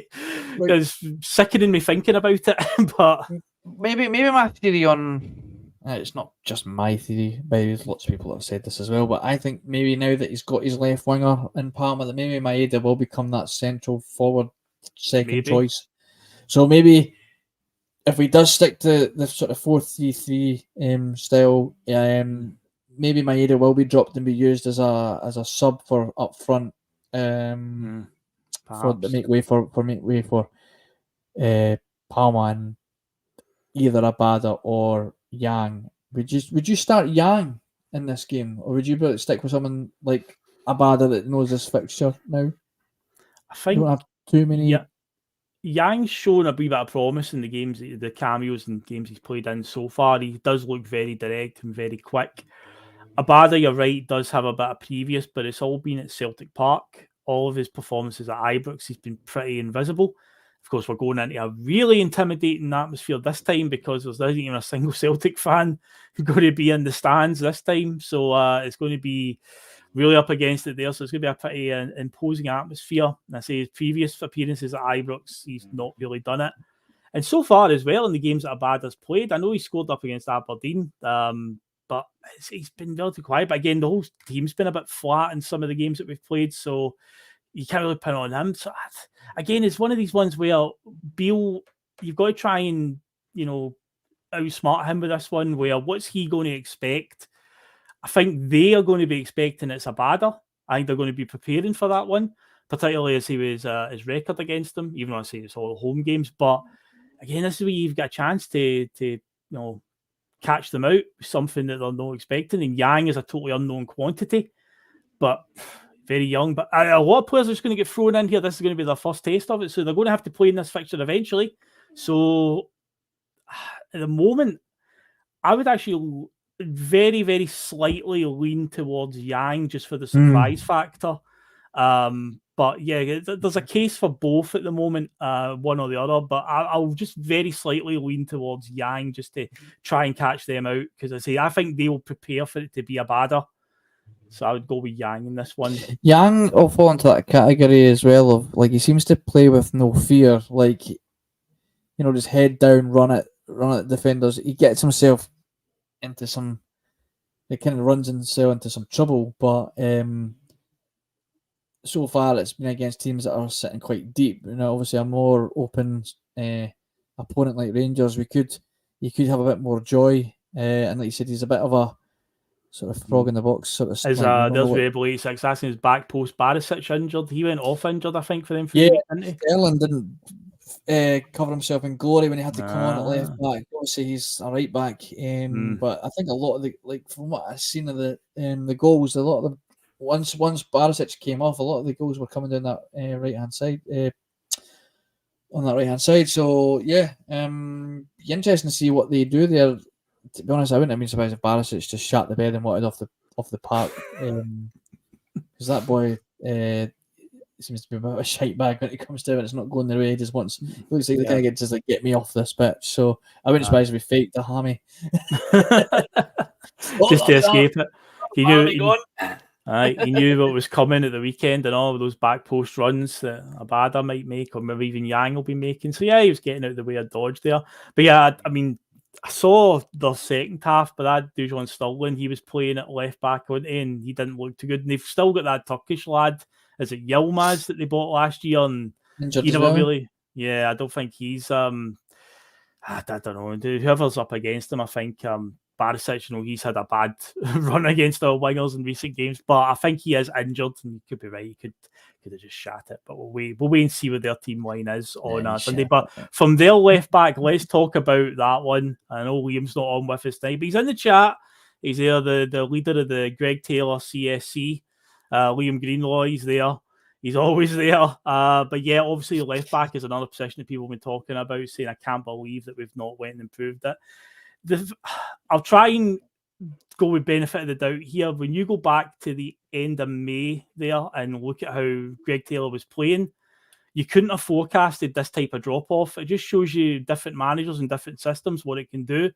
because it's sickening me thinking about it. But maybe my theory on it's not just my theory, but there's lots of people that have said this as well. But I think maybe now that he's got his left winger in Palma, that maybe Maeda will become that central forward second choice. So maybe if he does stick to the sort of 4-3-3 style, maybe Maeda will be dropped and be used as a sub for up front, for to make way for Palma and either Abada or Yang. Would you start Yang in this game, or would you stick with someone like Abada that knows this fixture now? I think you don't have too many. Yeah, Yang's shown a wee bit of promise in the games, the cameos and games he's played in so far. He does look very direct and very quick. Abada, you're right, does have a bit of previous, but it's all been at Celtic Park. All of his performances at Ibrox, he's been pretty invisible. Of course, we're going into a really intimidating atmosphere this time because there's not even a single Celtic fan going to be in the stands this time. So it's going to be really up against it there. So it's going to be a pretty imposing atmosphere. And I say his previous appearances at Ibrox, he's not really done it. And so far as well in the games that Abada's played, I know he scored up against Aberdeen, but he's been relatively quiet. But again, the whole team's been a bit flat in some of the games that we've played. So you can't really pin on him. So again, it's one of these ones where Beale, you've got to try and, outsmart him with this one, where what's he going to expect? I think they are going to be expecting it's Abada. I think they're going to be preparing for that one, particularly as he was his record against them, even though I say it's all home games. But again, this is where you've got a chance to catch them out, something that they're not expecting. And Yang is a totally unknown quantity, but very young. But a lot of players are just going to get thrown in here. This is going to be their first taste of it. So they're going to have to play in this fixture eventually. So at the moment, I would actually very, very slightly lean towards Yang just for the surprise factor. But yeah, there's a case for both at the moment, one or the other. But I'll just very slightly lean towards Yang just to try and catch them out. Because I think they'll prepare for it to be Abada. So I would go with Yang in this one. Yang will fall into that category as well of he seems to play with no fear, just head down, run at defenders. He gets himself into some, it kind of runs himself into some trouble, but so far it's been against teams that are sitting quite deep. Obviously a more open opponent like Rangers, you could have a bit more joy, and like you said, he's a bit of a sort of frog in the box sort of. There's Rebel 86 asking his back post Barisic injured. He went off injured, I think, for them. Sterling didn't cover himself in glory when he had to come on at left back. Obviously, he's a right back, but I think a lot of the from what I've seen of the goals, a lot of them once Barisic came off, a lot of the goals were coming down that right hand side. On that right hand side, so yeah, be interesting to see what they do there. To be honest, I wouldn't have been surprised if Barisic just shot the bed and wanted off the park, because that boy seems to be a bit of a shite bag when it comes to it. It's not going their way. He just wants. It looks like they kind of get me off this pitch. So I wouldn't be surprised if he faked the hammy just to escape it. He knew what was coming at the weekend and all of those back post runs that Abada might make, or maybe even Yang will be making. So yeah, he was getting out of the way of dodge there. But yeah, I mean, I saw the second half, but that Dujon Sterling, he was playing at left back on and he didn't look too good. And they've still got that Turkish lad, is it Yilmaz, that they bought last year? And he never really, I don't think he's, I don't know, whoever's up against him, I think Barisic, he's had a bad run against our wingers in recent games, but I think he is injured, and you could be right, he could have just shat it. But we'll wait and see what their team line is on Sunday. But from their left back, let's talk about that one. I know Liam's not on with us tonight, but he's in the chat. He's there, the leader of the Greg Taylor CSC. Liam Greenlaw, he's there. He's always there. But yeah, obviously left back is another position that people have been talking about, saying I can't believe that we've not went and improved it. I'll try and go with benefit of the doubt here. When you go back to the end of May there and look at how Greg Taylor was playing, you couldn't have forecasted this type of drop-off. It just shows you different managers and different systems, what it can do.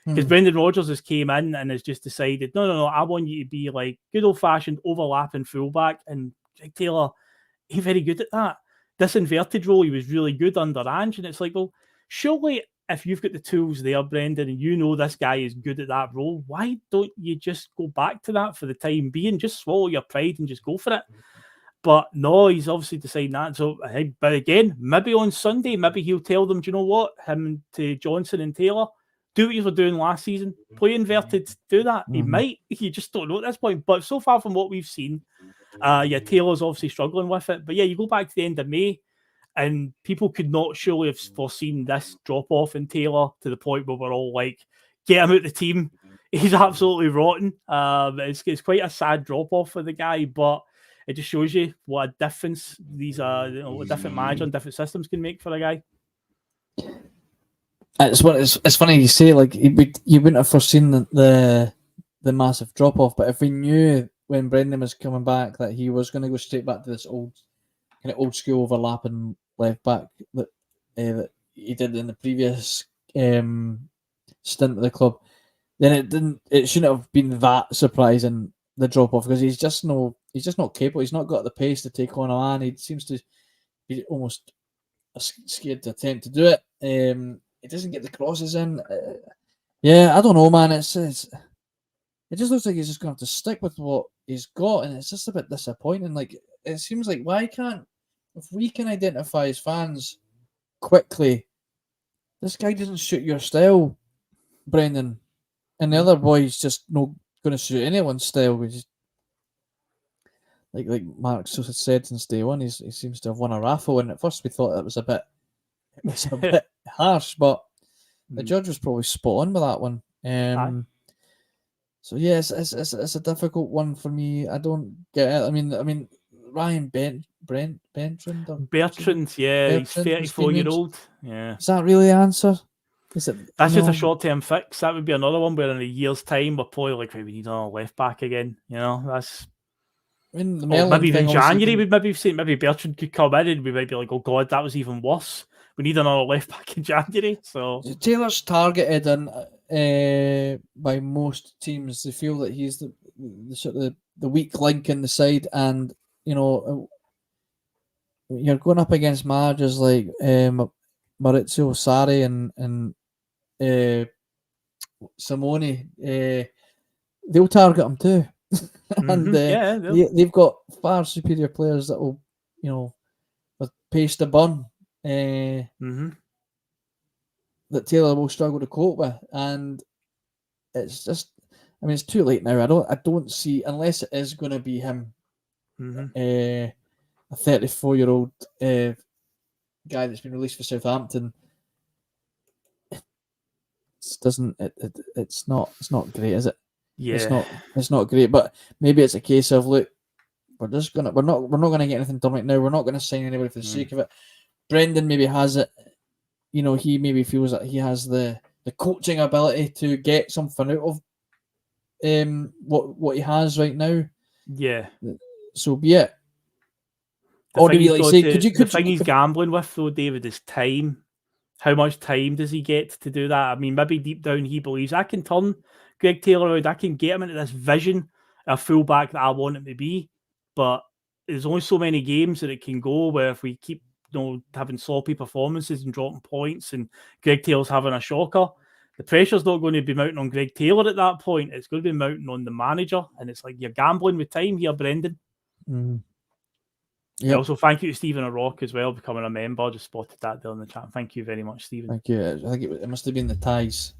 Because Brendan Rodgers has came in and has just decided, no, I want you to be like good old-fashioned overlapping fullback. And Greg Taylor, he's very good at that. This inverted role, he was really good under Ange. And it's like, well, surely if you've got the tools there, Brendan, and you know this guy is good at that role, why don't you just go back to that for the time being? Just swallow your pride and just go for it. But no, he's obviously deciding that. So, but again, maybe on Sunday, maybe he'll tell them, do you know what? Him to Johnson and Taylor, do what you were doing last season. Play inverted, do that. He might. You just don't know at this point. But so far from what we've seen, Taylor's obviously struggling with it. But yeah, you go back to the end of May, and people could not surely have foreseen this drop-off in Taylor to the point where we're all like, get him out the team. He's absolutely rotten. It's quite a sad drop-off for the guy, but it just shows you what a difference these a different manager and different systems can make for a guy. It's funny you say, like, you wouldn't have foreseen the massive drop-off, but if we knew when Brendan was coming back that he was going to go straight back to this old school overlapping left back that he did in the previous stint at the club, then it shouldn't have been that surprising, the drop off, because he's just not capable. He's not got the pace to take on a man. He seems to be almost scared to attempt to do it. He doesn't get the crosses in. I don't know, man. It just looks like he's just going to have to stick with what he's got, and it's just a bit disappointing. Like, it seems like, if we can identify as fans quickly, this guy doesn't suit your style, Brendan, and the other boy's just not going to suit anyone's style. Like Mark said since day one, he seems to have won a raffle, and at first we thought that was a bit harsh, but the judge was probably spot on with that one. So yes, it's a difficult one for me. I don't get it. I mean, Ryan Bertrand, he's 34-year-old. Yeah, is that really the answer? Is it? That's just a short-term fix. That would be another one where in a year's time we're probably like, we need another left back again. You know, that's. I mean, maybe even January we'd maybe say maybe Bertrand could come in and we might be like, oh god, that was even worse. We need another left back in January. So Taylor's targeted by most teams. They feel that he's the sort of the weak link in the side, and you know, you're going up against managers like Maurizio Sarri and Simone. They'll target him too. And they've got far superior players that will, you know, with pace to burn, that Taylor will struggle to cope with. And it's just, I mean, it's too late now. I don't see, unless it is going to be him, a 34-year-old guy that's been released for Southampton. It's not great, is it? Yeah, it's not great, but maybe it's a case of, look, we're not gonna get anything done right now. We're not gonna sign anybody for the sake of it. Brendan maybe has it, you know, he maybe feels that he has the coaching ability to get something out of what he has right now. Yeah. So be it. Or do you like say, the thing he's gambling with though, David, is time. How much time does he get to do that? I mean, maybe deep down he believes I can turn Greg Taylor around. I can get him into this vision of fullback that I want him to be. But there's only so many games that it can go where if we keep, you know, having sloppy performances and dropping points and Greg Taylor's having a shocker, the pressure's not going to be mounting on Greg Taylor at that point. It's going to be mounting on the manager. And it's like you're gambling with time here, Brendan. Yep. Also, thank you to Stephen O'Rourke as well, becoming a member. Just spotted that there in the chat. Thank you very much, Stephen. Thank you. I think it must have been the ties.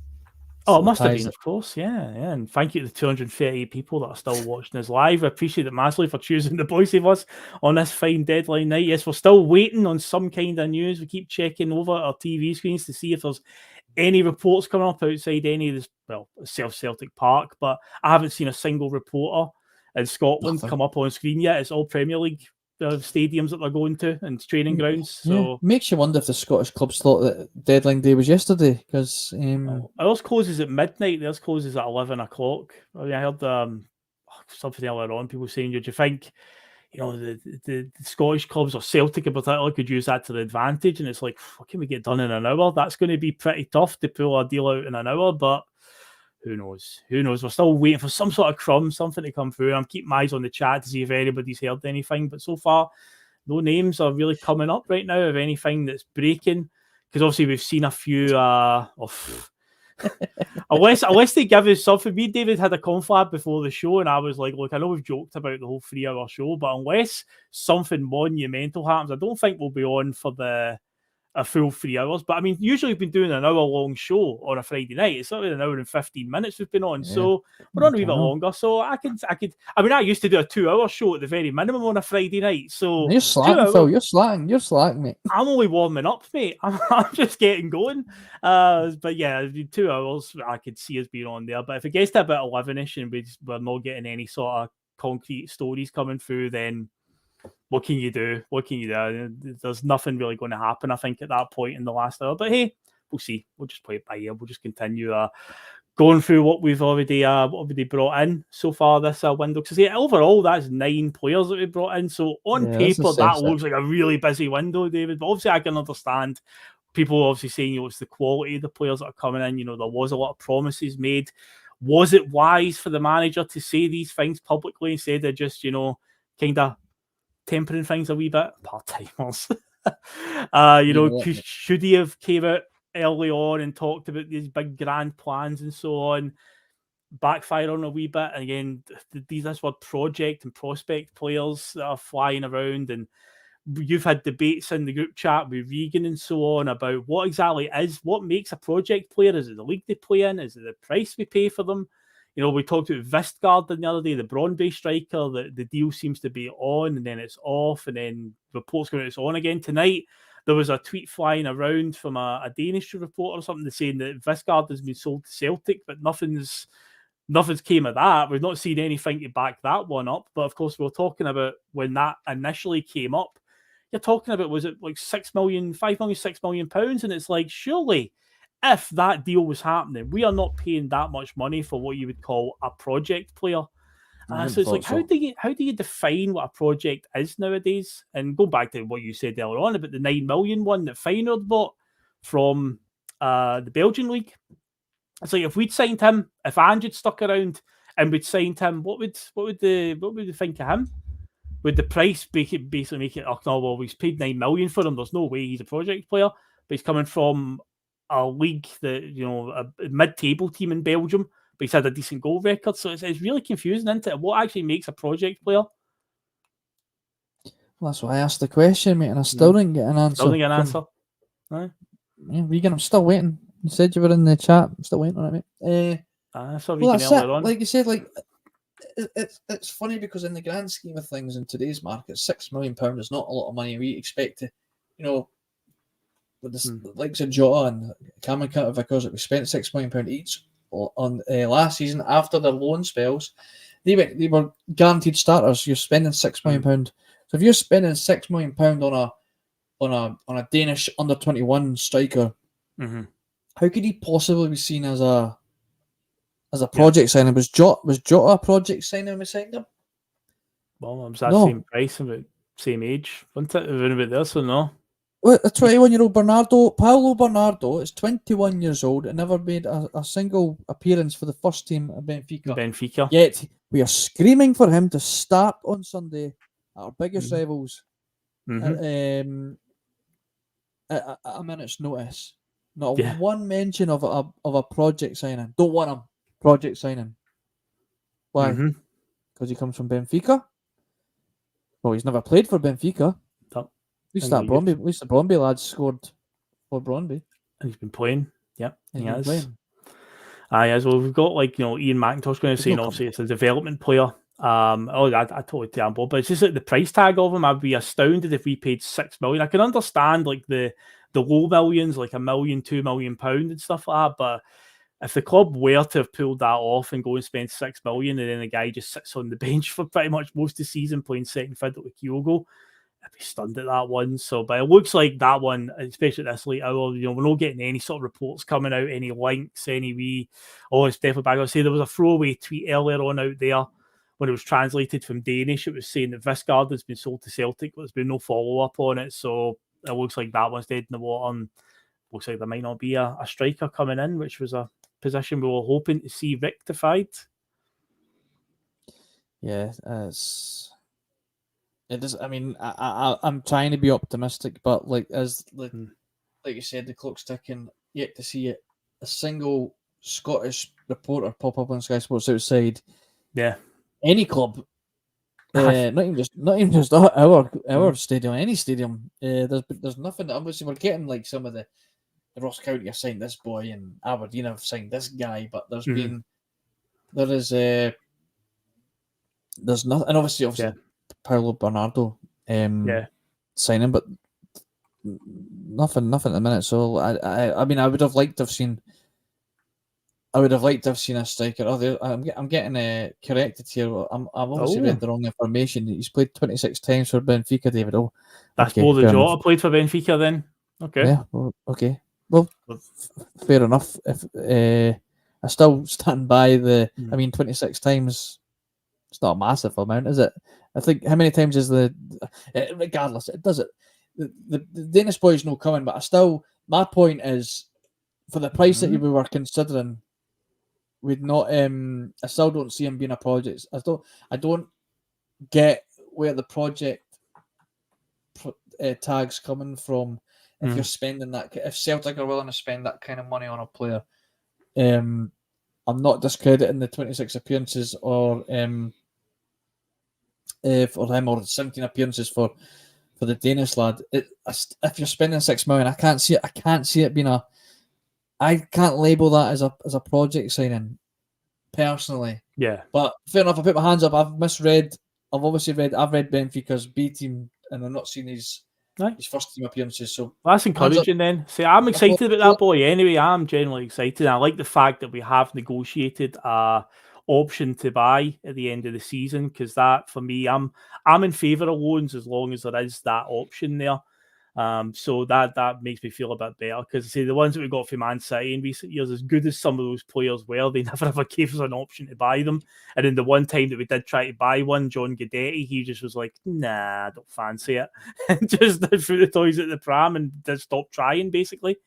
Oh, it must have been, of course. Yeah. And thank you to the 238 people that are still watching us live. I appreciate it massively for choosing the Bhoycie Bus on this fine deadline night. Yes, we're still waiting on some kind of news. We keep checking over our TV screens to see if there's any reports coming up outside any of this, well, Celtic Park, but I haven't seen a single reporter in Scotland come up on screen yet. It's all Premier League stadiums that they're going to and training grounds. So makes you wonder if the Scottish clubs thought that deadline day was yesterday, because ours closes at midnight. Theirs closes at 11 o'clock. I mean, I heard something earlier on, people saying, do you think, the Scottish clubs or Celtic in particular could use that to the advantage? And it's like, what can we get done in an hour? That's going to be pretty tough to pull a deal out in an hour, but who knows? We're still waiting for some sort of crumb, something to come through. I'm keeping my eyes on the chat to see if anybody's heard anything, but so far, no names are really coming up right now of anything that's breaking, because obviously we've seen a few unless they give us something. Me and David had a confab before the show, and I was like, look, I know we've joked about the whole 3-hour show, but unless something monumental happens, I don't think we'll be on for a full 3 hours. But I mean, usually we've been doing an hour-long show on a Friday night. It's only an hour and 15 minutes we've been on, so we're on a wee bit longer. So I mean, I used to do a 2-hour show at the very minimum on a Friday night. So you're slacking, Phil. You're slacking, mate. I'm only warming up, mate. I'm just getting going. But yeah, 2 hours, I could see us being on there. But if it gets to about 11ish and we're not getting any sort of concrete stories coming through, then what can you do? There's nothing really going to happen, I think, at that point in the last hour. But hey, we'll see. We'll just play it by ear. We'll just continue going through what we've already brought in so far this window. Because overall, that's 9 players that we brought in. So on paper, that looks like a really busy window, David. But obviously, I can understand people obviously saying, it's the quality of the players that are coming in. There was a lot of promises made. Was it wise for the manager to say these things publicly instead of just, kind of tempering things a wee bit? Part-timers. Should he have came out early on and talked about these big grand plans and so on? Backfire on a wee bit. And again, this were project and prospect players that are flying around, and you've had debates in the group chat with Regan and so on about what makes a project player. Is it the league they play in? Is it the price we pay for them? We talked about Vistgaard the other day, the Brøndby striker. The deal seems to be on, and then it's off, and then reports going out it's on again tonight. There was a tweet flying around from a Danish reporter or something saying that Vistgaard has been sold to Celtic, but nothing's came of that. We've not seen anything to back that one up. But of course, we were talking about when that initially came up. You're talking about, was it like 6 million, 5 million, 6 million pounds? And it's like, surely, if that deal was happening, we are not paying that much money for what you would call a project player. So it's like, how do you define what a project is nowadays? And go back to what you said earlier on about the 9 million one that Feyenoord bought from the Belgian league. It's like, if we'd signed him, if Ange had stuck around and we'd signed him, what would we think of him? Would the price basically make it, oh no, well, we've paid 9 million for him, there's no way he's a project player, but he's coming from a league that, a mid-table team in Belgium, but he's had a decent goal record. So it's really confusing, isn't it? What actually makes a project player? Well, that's why I asked the question, mate, and I still didn't get an answer. Right. Yeah, Regan, I'm still waiting. You said you were in the chat. I'm still waiting on it, mate. That's earlier on. Like you said, it's funny because in the grand scheme of things in today's market, £6 million is not a lot of money. We expect to, with the likes of Jota and Cameron Carter-Vickers, we spent £6 million each on last season after their loan spells. They were guaranteed starters. You're spending £6 million. So if you're spending £6 million on a Danish under 21 striker, how could he possibly be seen as a project signing? Was Jota a project signing when we signed him? Well, it was that same price, about same age, wasn't it? Around about this, or no? Well, a 21-year-old Paulo Bernardo is 21 years old and never made a single appearance for the first team at Benfica. Yet we are screaming for him to start on Sunday at our biggest rivals at a minute's notice. Not one mention of a project signing. Don't want him. Project signing. Why? Because he comes from Benfica? Well, he's never played for Benfica. At least the Brøndby lads scored for Brøndby. And he's been playing. Yep, he has. As well, we've got Ian McIntosh going to say, obviously it's a development player. I totally tell him, but it's just like the price tag of him. I'd be astounded if we paid 6 million. I can understand the low millions, like £1 million, £2 million and stuff like that, but if the club were to have pulled that off and go and spend 6 million, and then the guy just sits on the bench for pretty much most of the season playing second fiddle with Kyogo, I'd be stunned at that one. So, but it looks like that one, especially at this late hour, we're not getting any sort of reports coming out, any links, it's definitely back. I'll say there was a throwaway tweet earlier on out there when it was translated from Danish. It was saying that Visgaard has been sold to Celtic, but there's been no follow-up on it. So it looks like that one's dead in the water. And looks like there might not be a striker coming in, which was a position we were hoping to see rectified. Yeah, it does. I mean, I'm trying to be optimistic, but like you said, the clock's ticking. Yet to see it, a single Scottish reporter pop up on Sky Sports outside. Yeah, any club, not even just our stadium, any stadium. There's nothing. Obviously, we're getting like some of the Ross County have signed this boy, and Aberdeen have signed this guy, but there's nothing, and obviously Paulo Bernardo signing, but nothing at the minute. So I mean, I would have liked to have seen a striker. I'm getting corrected here. I'm obviously read the wrong information. He's played 26 times for Benfica, David. That's more than Jota played for Benfica then. Okay. Yeah. Okay. Well, fair enough. If I still stand by I mean, 26 times. It's not a massive amount, is it? I think how many times is regardless, it does it. The Danish boy's no coming, but my point is, for the price that we were considering, we'd not. I still don't see him being a project. I don't get where the project tag's coming from. If you're spending that, if Celtic are willing to spend that kind of money on a player, I'm not discrediting the 26 appearances or for him, or 17 appearances for the Danish lad. If you're spending 6 million, I can't see it being I can't label that as a project signing personally. Yeah. But fair enough, I put my hands up. I've read Benfica's B team, and I've not seen his first team appearances. So that's encouraging then. See, I'm excited about that boy anyway. I'm genuinely excited. I like the fact that we have negotiated a option to buy at the end of the season, because that, for me, I'm in favour of loans as long as there is that option there. So that makes me feel a bit better, because see, the ones that we got from Man City in recent years, as good as some of those players were, they never ever gave us an option to buy them. And then the one time that we did try to buy one, John Guidetti, he just was like, nah, I don't fancy it, and just threw the toys at the pram and just stopped trying, basically.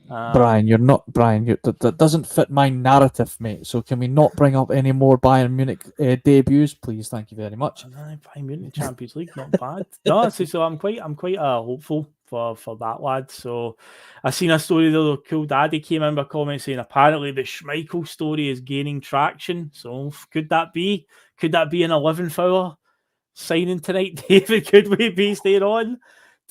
Brian, that doesn't fit my narrative, mate. So can we not bring up any more Bayern Munich debuts, please? Thank you very much. Bayern Munich Champions League, not bad. No, so I'm quite hopeful for that lad. So I seen a story the Cool Daddy came in by comment saying apparently the Schmeichel story is gaining traction. So could that be an 11th-hour signing tonight, David? Could we be staying on?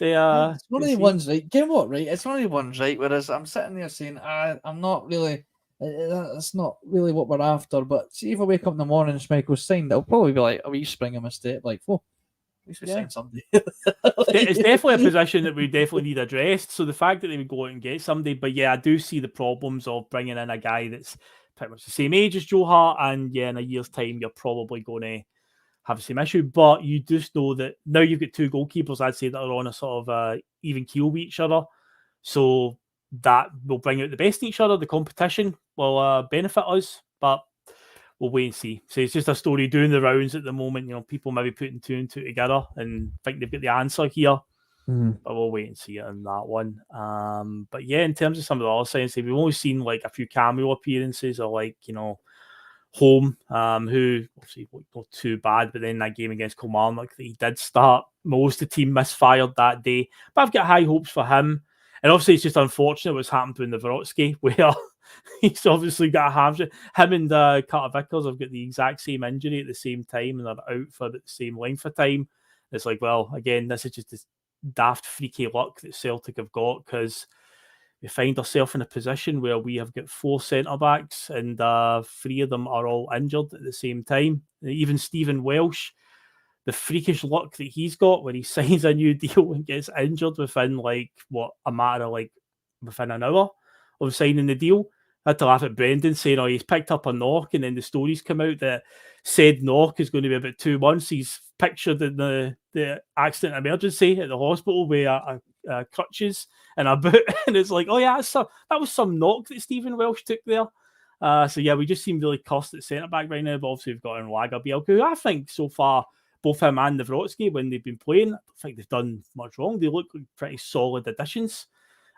It's one of the ones, right? Get what, right? It's one of the ones, right? Whereas I'm sitting there saying, I'm not really, that's not really what we're after. But see, if I wake up in the morning and Schmeichel's signed, it'll probably be like a wee spring of my step, like, at least we signed somebody. It's definitely a position that we definitely need addressed. So the fact that they would go out and get somebody, but yeah, I do see the problems of bringing in a guy that's pretty much the same age as Joe Hart, and in a year's time, you're probably going to have the same issue. But you just know that now you've got two goalkeepers, I'd say, that are on a sort of even keel with each other. So that will bring out the best in each other. The competition will benefit us, but we'll wait and see. So it's just a story doing the rounds at the moment. People maybe putting two and two together and think they've got the answer here. But we'll wait and see it on that one. But yeah, in terms of some of the other sides, we've only seen like a few cameo appearances, or like, Home, who obviously not too bad, but then that game against Kilmarnock that he did start, most of the team misfired that day. But I've got high hopes for him. And obviously it's just unfortunate what's happened to Navrotski, where he's obviously got a hamstring. Him and Carter Vickers have got the exact same injury at the same time, and they're out for the same length of time. It's like, well, again, this is just this daft freaky luck that Celtic have got, because we find ourselves in a position where we have got 4 centre-backs, and 3 of them are all injured at the same time. Even Stephen Welsh, the freakish luck that he's got when he signs a new deal and gets injured within within an hour of signing the deal. I had to laugh at Brendan saying, "Oh, he's picked up a knock," and then the stories come out that said knock is going to be about 2 months. He's pictured in the accident emergency at the hospital with crutches and a boot, and it's like, oh yeah, that was some knock that Stephen Welsh took there. So yeah, we just seem really cussed at centre back right now. But obviously we've got in Lagerbielke, who I think so far, both him and Nawrocki, when they've been playing, I don't think they've done much wrong. They look like pretty solid additions.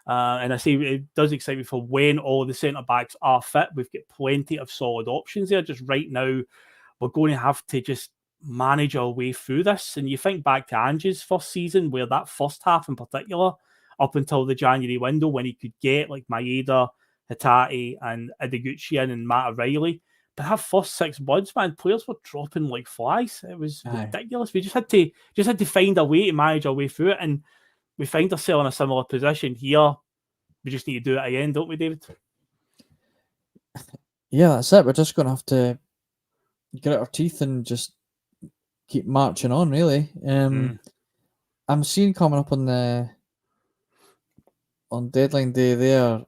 And I say it does excite me for when all the centre backs are fit. We've got plenty of solid options there. Just right now, we're going to have to just manage our way through this. And you think back to Ange's first season, where that first half in particular, up until the January window, when he could get like Maeda, Hatate, and Ideguchi in and Matt O'Reilly. But our first 6 months, man, players were dropping like flies. It was ridiculous. We just had to find a way to manage our way through it. And we find ourselves in a similar position here. We just need to do it again, don't we, David? Yeah, that's it. We're just going to have to grit our teeth and just keep marching on, really. I'm seeing coming up on deadline day there,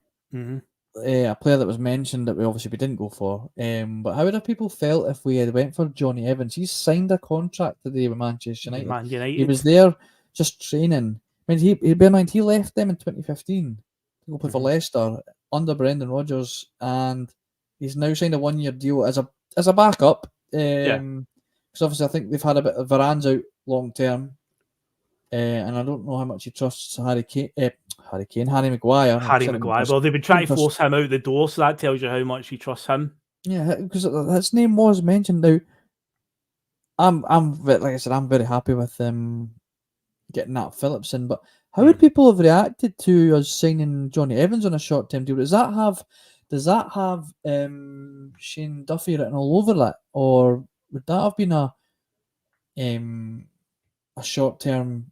a player that was mentioned that we didn't go for. But how would have people felt if we had went for Johnny Evans? He's signed a contract today with Manchester United. Man United. He was there just training. I mean, bear in mind, he left them in 2015 to go play for Leicester under Brendan Rodgers, and he's now signed a 1-year deal as a backup. Because obviously I think they've had a bit of Varane's out long term, and I don't know how much he trusts Harry Maguire. Well, they've been trying to force him out the door, so that tells you how much he trusts him. Yeah, because his name was mentioned. Now, like I said, I'm very happy with getting that Phillips in, but how would people have reacted to us signing Johnny Evans on a short-term deal? Does that have Shane Duffy written all over it, or would that have been a short-term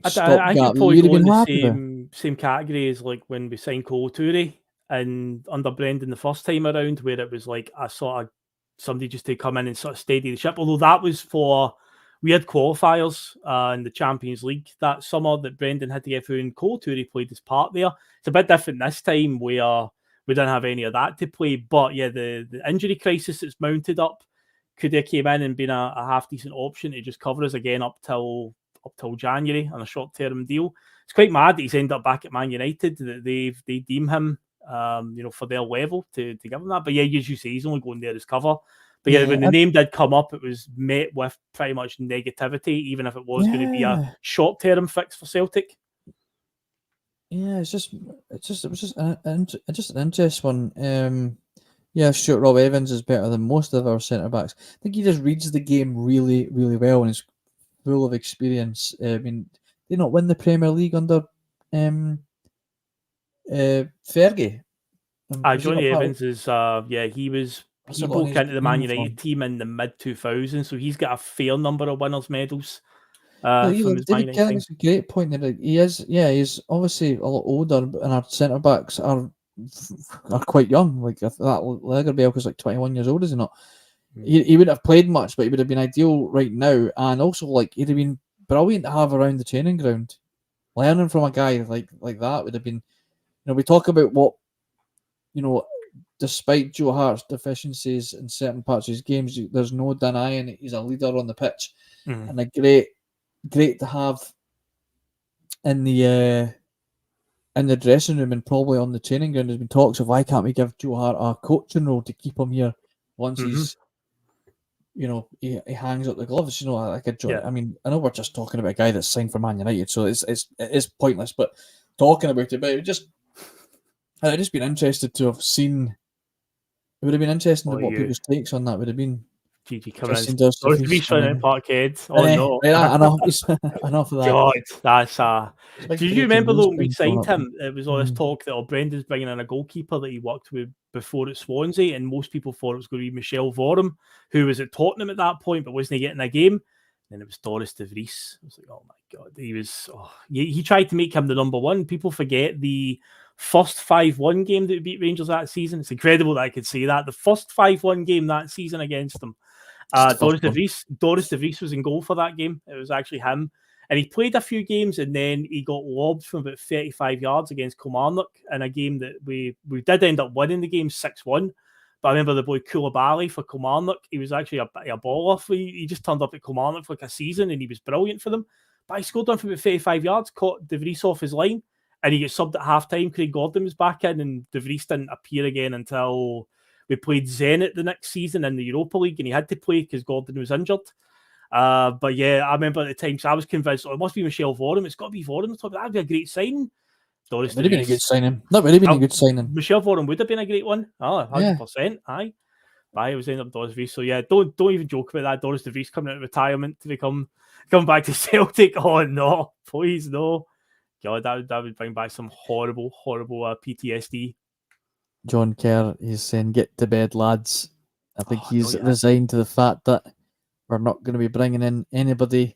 stopgap? I could probably go in the same category as like when we signed Kolo Touré and under Brendan the first time around, where it was like a sort of somebody just to come in and sort of steady the ship. Although that was we had qualifiers in the Champions League that summer that Brendan had to get through, and Kolo Touré played his part there. It's a bit different this time where we didn't have any of that to play. But yeah, the injury crisis that's mounted up could have came in and been a half decent option to just cover us again up till January on a short-term deal. It's quite mad that he's ended up back at Man United, that they deem him for their level to give him that. But yeah, as you say, he's only going there as cover. But yeah, when the name did come up, it was met with pretty much negativity, even if it was going to be a short-term fix for Celtic. Yeah, it was just an interesting one. Yeah, sure, Rob Evans is better than most of our centre backs. I think he just reads the game really, really well, and is full of experience. I mean, they not win the Premier League under Fergie. Johnny Evans is he broke into the Man United team in the mid-2000s, so he's got a fair number of winners' medals. David Kelly's a great point there. He's obviously a lot older, and our centre backs are quite young. Like that Lagerbielke is like 21 years old, is he not? He wouldn't have played much, but he would have been ideal right now, and also like he'd have been brilliant to have around the training ground. Learning from a guy like that would have been. We talk about what despite Joe Hart's deficiencies in certain parts of his games, there's no denying he's a leader on the pitch, and a great to have in the dressing room and probably on the training ground. There's been talks of why can't we give Joe Hart a coaching role to keep him here once he's he hangs up the gloves. I mean, I know we're just talking about a guy that's signed for Man United, so it is pointless. But talking about it, but I'd just been interested to have seen. It would have been interesting to what people's takes on that would have been. GG coming in. Sorry to be shouting at Parkhead. Oh no! Enough of that. God, that's Did you remember though when we signed him? It was all this talk that Brendan's bringing in a goalkeeper that he worked with before at Swansea, and most people thought it was going to be Michel Vorm, who was at Tottenham at that point, but wasn't getting a game. And it was Doris de Vries. I was like, oh my God, he tried to make him the number one. People forget the first 5-1 game that we beat Rangers that season. It's incredible that I could say that. The first 5-1 game that season against them. Doris de Vries was in goal for that game. It was actually him. And he played a few games, and then he got lobbed from about 35 yards against Kilmarnock in a game that we did end up winning the game 6-1. But I remember the boy Koulibaly for Kilmarnock. He was actually a baller. He just turned up at Kilmarnock for like a season, and he was brilliant for them. But he scored on from about 35 yards, caught De Vries off his line, and he got subbed at half-time. Craig Gordon was back in, and De Vries didn't appear again until we played Zenit the next season in the Europa League, and he had to play because Gordon was injured. But yeah, I remember at the time, so I was convinced, it must be Michel Vorm. It's got to be Vorm. That'd be a great signing. Doris would have been a good signing. That would have been a good signing. Michel Vorm would have been a great one. 100%. Aye. It was ended up Doris Vries. So yeah, don't even joke about that. Doris De Vries coming out of retirement to come back to Celtic. Oh no, please no. God, that would bring back some horrible PTSD. John Kerr is saying, "Get to bed, lads." I think he's resigned to the fact that we're not going to be bringing in anybody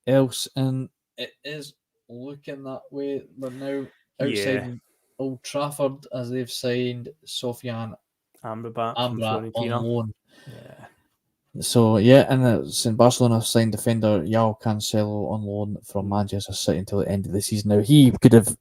else, and it is looking that way. We're now outside Old Trafford as they've signed Sofiane Amrabat on loan. Yeah. So yeah, and St. Barcelona have signed defender João Cancelo on loan from Manchester City until the end of the season. Now you could have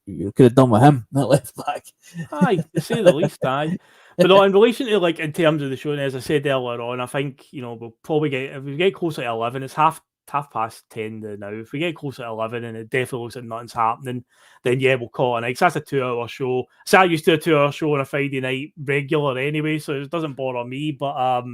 done with him that left back. Aye, to say the least. Aye. But no, in relation to in terms of the show, as I said earlier on, I think we'll probably if we get closer to 11, it's half past 10 now. If we get closer to 11 and it definitely looks like nothing's happening, then yeah, we'll call it a night. That's a 2-hour show. So I used to do a 2-hour show on a Friday night regular anyway, so it doesn't bother me. But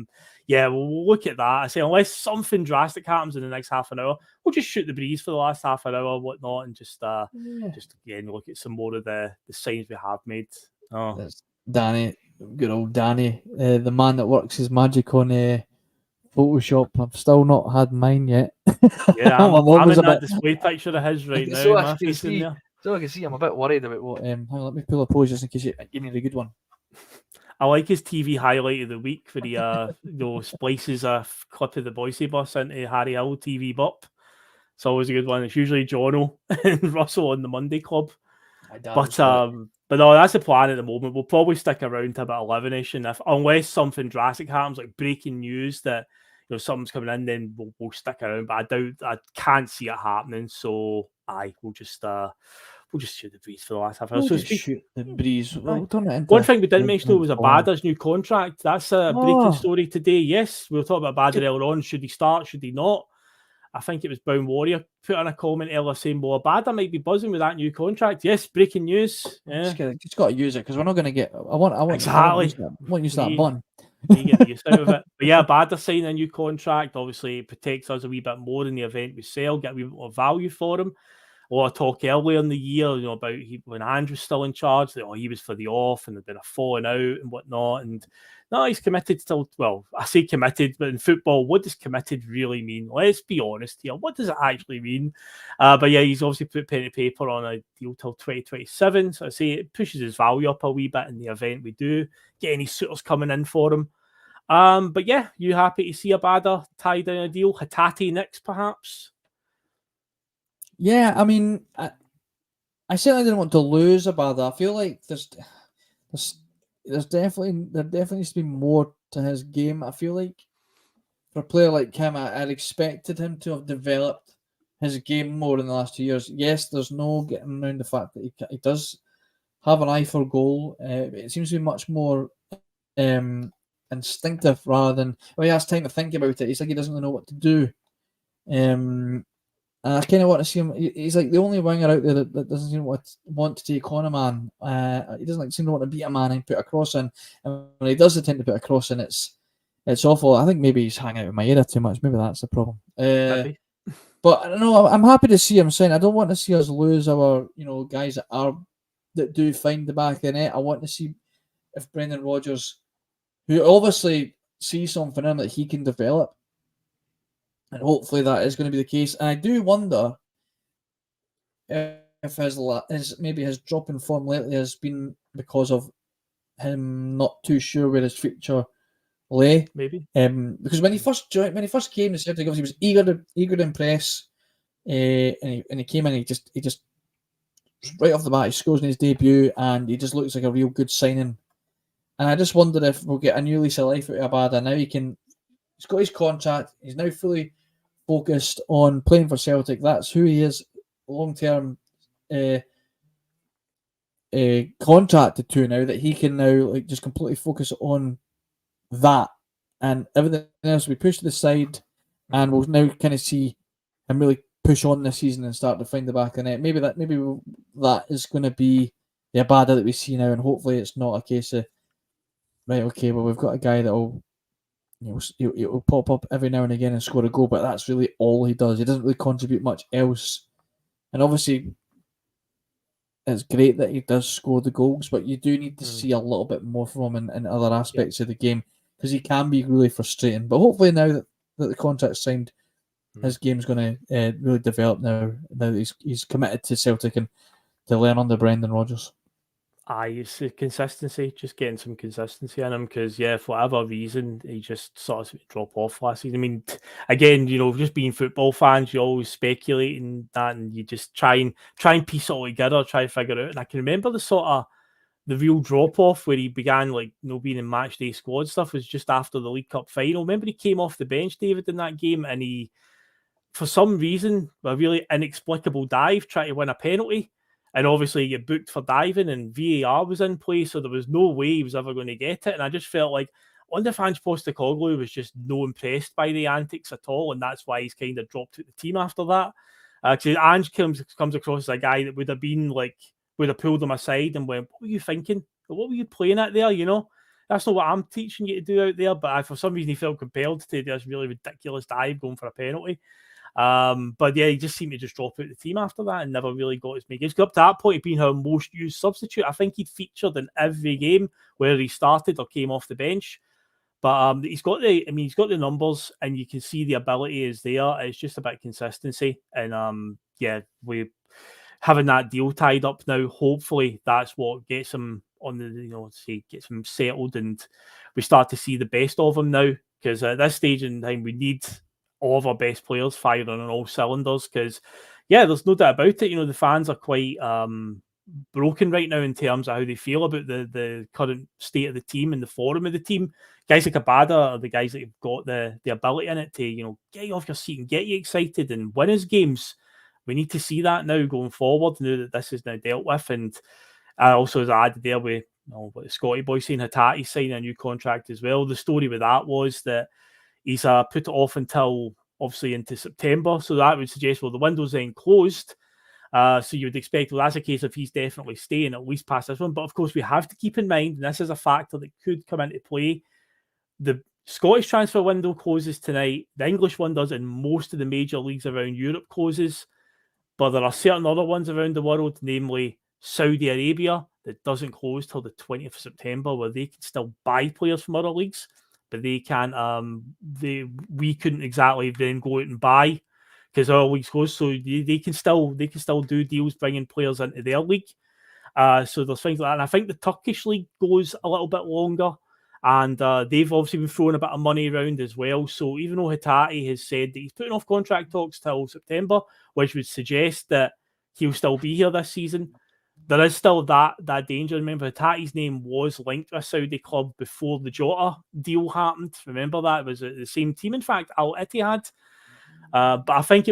yeah, we'll look at that. I say unless something drastic happens in the next half an hour, we'll just shoot the breeze for the last half an hour, whatnot, and just again look at some more of the signs we have made. Oh, there's Danny, good old Danny, the man that works his magic on Photoshop. I've still not had mine yet. Yeah, I'm in that display picture of his right now. So I can see. I'm a bit worried about what. Let me pull a pose just in case you need a good one. I like his TV highlight of the week where he splices a clip of the Bhoycie Bus into Harry Hill TV bop. It's always a good one. It's usually Jono and Russell on the Monday Club. But no, that's the plan at the moment. We'll probably stick around to about 11ish, and unless something drastic happens, like breaking news that something's coming in, then we'll stick around. But I can't see it happening. So we'll just shoot the breeze for the last half hour. Shoot the breeze. One thing we didn't mention though was Abada's new contract. That's a breaking story today. Yes, we were talking about Abada earlier on. Should he start? Should he not? I think it was Brown Warrior put in a comment earlier saying, well, Abada might be buzzing with that new contract. Yes, breaking news. Yeah. Just got to use it because we're not going to get. I want exactly. I want to use that bun. You get the use out of it. But yeah, Abada signing a new contract. Obviously, it protects us a wee bit more in the event we sell, get a wee bit more value for him. A lot of talk earlier in the year, about when Andrew's still in charge, that he was for the off and there'd been a falling out and whatnot. And no, he's committed still. Well, I say committed, but in football, what does committed really mean? Let's be honest here. What does it actually mean? But yeah, he's obviously put pen to paper on a deal till 2027. So I say it pushes his value up a wee bit in the event we do get any suitors coming in for him. But yeah, you happy to see Abada tie down a deal? Hatate next, perhaps? Yeah, I mean, I certainly didn't want to lose Abada. I feel like there definitely needs to be more to his game. I feel like for a player like him, I'd expected him to have developed his game more in the last 2 years. Yes, there's no getting around the fact that he does have an eye for goal. It seems to be much more instinctive rather than when he has time to think about it. He's like he doesn't really know what to do. I kind of want to see him. He's like the only winger out there that doesn't seem to want to take on a man. He doesn't seem to want to beat a man and put a cross in. And when he does attempt to put a cross in, it's awful. I think maybe he's hanging out with my era too much. Maybe that's the problem. But I don't know. I'm happy to see him saying. I don't want to see us lose our guys that do find the back of the net. I want to see if Brendan Rodgers, who obviously sees something in him that he can develop. And hopefully that is going to be the case. And I do wonder if his drop in form lately has been because of him not too sure where his future lay. Maybe. Because when he first came to Celtic, he was eager to impress. And he came in, he just right off the bat, he scores in his debut, and he just looks like a real good signing. And I just wonder if we'll get a new lease of life out of Abada. Now he's got his contract. He's now fully focused on playing for Celtic. That's who he is long-term contracted to now, that he can now like just completely focus on that, and everything else will be pushed to the side, and we'll now kind of see him really push on this season and start to find the back of the net. Maybe that is going to be the Abada that we see now, and hopefully it's not a case of right, okay, well we've got a guy that will, he'll pop up every now and again and score a goal, but that's really all he does. He doesn't really contribute much else, and obviously it's great that he does score the goals, but you do need to see a little bit more from him in other aspects of the game, because he can be really frustrating. But hopefully now that the contract's signed, his game's going to really develop now that he's committed to Celtic and to learn under Brendan Rodgers. It's the consistency, just getting some consistency in him, because for whatever reason he just sort of drop off last season. I mean, again, just being football fans, you always speculate in that, and you just try and piece it all together, try to figure it out. And I can remember the real drop off where he began being in match day squad stuff was just after the League Cup final. Remember he came off the bench, David, in that game, and he, for some reason, a really inexplicable dive, tried to win a penalty. And obviously you booked for diving, and VAR was in place, so there was no way he was ever going to get it. And I just felt like, I wonder if Ange Postecoglou was just no impressed by the antics at all, and that's why he's kind of dropped out the team after that. Because Ange comes across as a guy that would have pulled him aside and went, "What were you thinking? What were you playing at there? That's not what I'm teaching you to do out there." But for some reason he felt compelled to do this really ridiculous dive going for a penalty. But he just seemed to just drop out the team after that and never really got his games. Up to that point, being our most used substitute. I think he'd featured in every game where he started or came off the bench. But he's got the numbers, and you can see the ability is there. It's just about consistency, and we having that deal tied up now. Hopefully, that's what gets him on the gets him settled, and we start to see the best of him now. Because at this stage in time, we need all of our best players firing on all cylinders, because there's no doubt about it. The fans are quite broken right now in terms of how they feel about the current state of the team and the form of the team. Guys like Abada are the guys that have got the ability in it to get you off your seat and get you excited and win his games. We need to see that now going forward, now that this is now dealt with. And also, as I added there with the Scotty boy saying Hatate signing a new contract as well. The story with that was that he's put it off until obviously into September. So that would suggest, the window's then closed. So you would expect, that's a case of he's definitely staying at least past this one. But of course, we have to keep in mind, and this is a factor that could come into play, the Scottish transfer window closes tonight. The English one does, and most of the major leagues around Europe closes. But there are certain other ones around the world, namely Saudi Arabia, that doesn't close till the 20th of September, where they can still buy players from other leagues. But they can't. We couldn't exactly then go out and buy, because our league's closed. So they can still do deals bringing players into their league. So there's things like that. And I think the Turkish league goes a little bit longer, and they've obviously been throwing a bit of money around as well. So even though Hatate has said that he's putting off contract talks till September, which would suggest that he'll still be here this season, there is still that danger. Remember, Hatate's name was linked to a Saudi club before the Jota deal happened. Remember that? It was the same team, in fact, Al Ittihad. But I think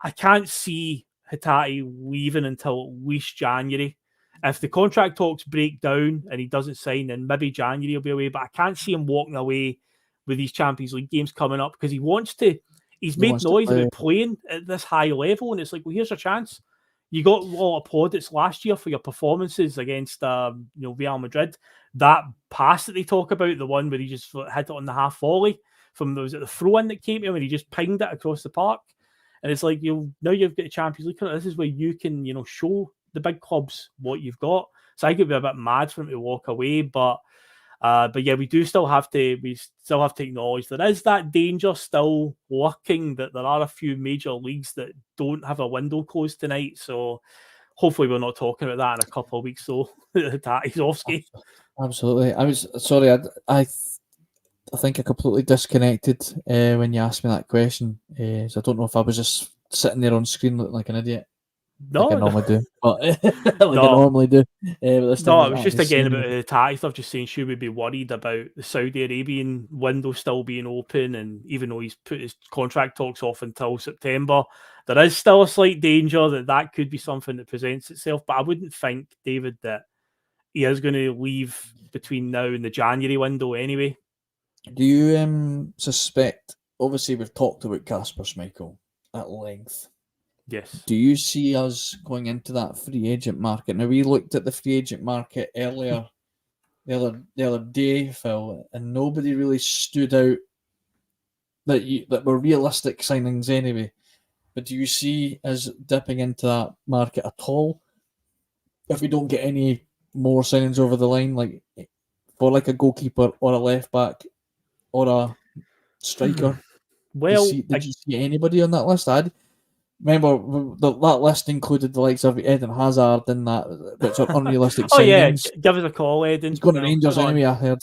I can't see Hatate leaving until at least January. If the contract talks break down and he doesn't sign, then maybe January he'll be away. But I can't see him walking away with these Champions League games coming up, because he wants to. He's made noise about playing at this high level, and it's like, here's your chance. You got a lot of plaudits last year for your performances against Real Madrid. That pass that they talk about, the one where he just hit it on the half volley from the throw-in that came to him, and he just pinged it across the park. And it's like, now you've got the Champions League. This is where you can, show the big clubs what you've got. So I could be a bit mad for him to walk away, but we still have to acknowledge there is that danger still lurking, that there are a few major leagues that don't have a window closed tonight. So hopefully we're not talking about that in a couple of weeks. So he's off skate. Absolutely. I was sorry. I think I completely disconnected when you asked me that question. So I don't know if I was just sitting there on screen looking like an idiot. like I No, normally do. But like I no, normally do. But this time no. I It was was just actually again seeing about the tax stuff. Just saying she would be worried about the Saudi Arabian window still being open, and even though he's put his contract talks off until September, there is still a slight danger that that could be something that presents itself. But I wouldn't think, David, that he is going to leave between now and the January window anyway. Do you suspect? Obviously, we've talked about Casper Schmeichel at length. Yes. Do you see us going into that free agent market? Now, we looked at the free agent market earlier, the other day, Phil, and nobody really stood out that were realistic signings anyway. But do you see us dipping into that market at all if we don't get any more signings over the line, like for like a goalkeeper or a left back or a striker? Well, Did you see anybody on that list? I remember that list included the likes of Eden Hazard and that, which are unrealistic oh yeah, signings. give us a call, He's Eden. going to No, Rangers come on. anyway, I heard.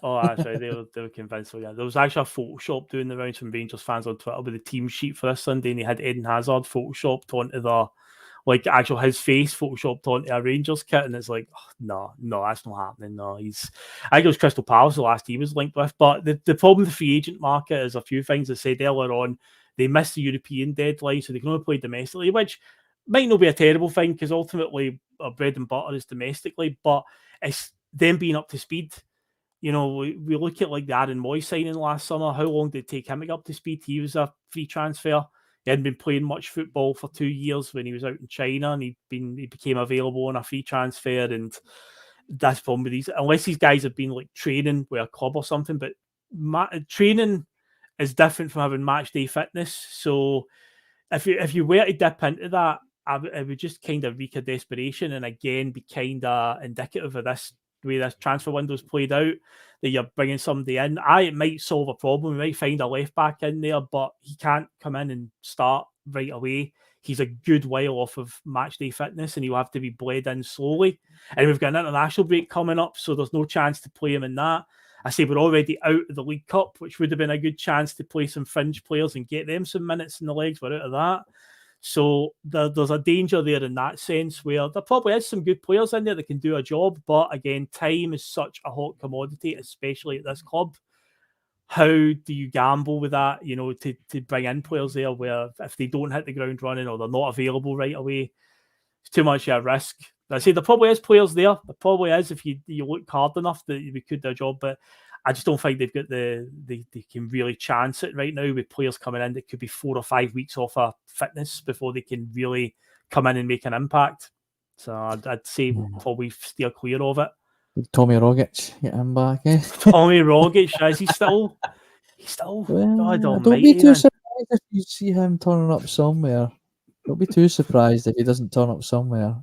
Oh, that's right. They were convinced. So yeah, there was actually a Photoshop doing the rounds from Rangers fans on Twitter with the team sheet for this Sunday, and he had Eden Hazard photoshopped onto the actual his face photoshopped onto a Rangers kit, and it's like, oh, no, that's not happening. No, I think it was Crystal Palace the last he was linked with. But the problem with the free agent market is a few things. I said earlier on, they missed the European deadline, so they can only play domestically, which might not be a terrible thing because ultimately our bread and butter is domestically, but it's them being up to speed. You know, we look at like the Aaron Moy signing last summer. How long did it take him to get up to speed? He was a free transfer. He hadn't been playing much football for 2 years when he was out in China, and he became available on a free transfer. And that's the problem with these, unless these guys have been like training with a club or something. But training is different from having match day fitness. So if you were to dip into that, it would just kind of reek of desperation, and again be kind of indicative of this the way this transfer window's played out. That you're bringing somebody in. It might solve a problem. We might find a left back in there, but he can't come in and start right away. He's a good while off of match day fitness, and he'll have to be bled in slowly. And we've got an international break coming up, so there's no chance to play him in that. I say we're already out of the League Cup, which would have been a good chance to play some fringe players and get them some minutes in the legs. We're out of that. So there's a danger there in that sense where there probably is some good players in there that can do a job. But again, time is such a hot commodity, especially at this club. How do you gamble with that, to bring in players there where if they don't hit the ground running or they're not available right away, it's too much of a risk. I say there probably is players there. There probably is if you look hard enough that we could do a job, but I just don't think they've got they can really chance it right now with players coming in that could be 4 or 5 weeks off of fitness before they can really come in and make an impact. So I'd say we'll probably steer clear of it. Tommy Rogic, get him back, eh? Tommy Rogic, is he still? He's still. God Well, don't almighty, be too man. surprised if you see him turning up somewhere. Don't be too surprised if he doesn't turn up somewhere.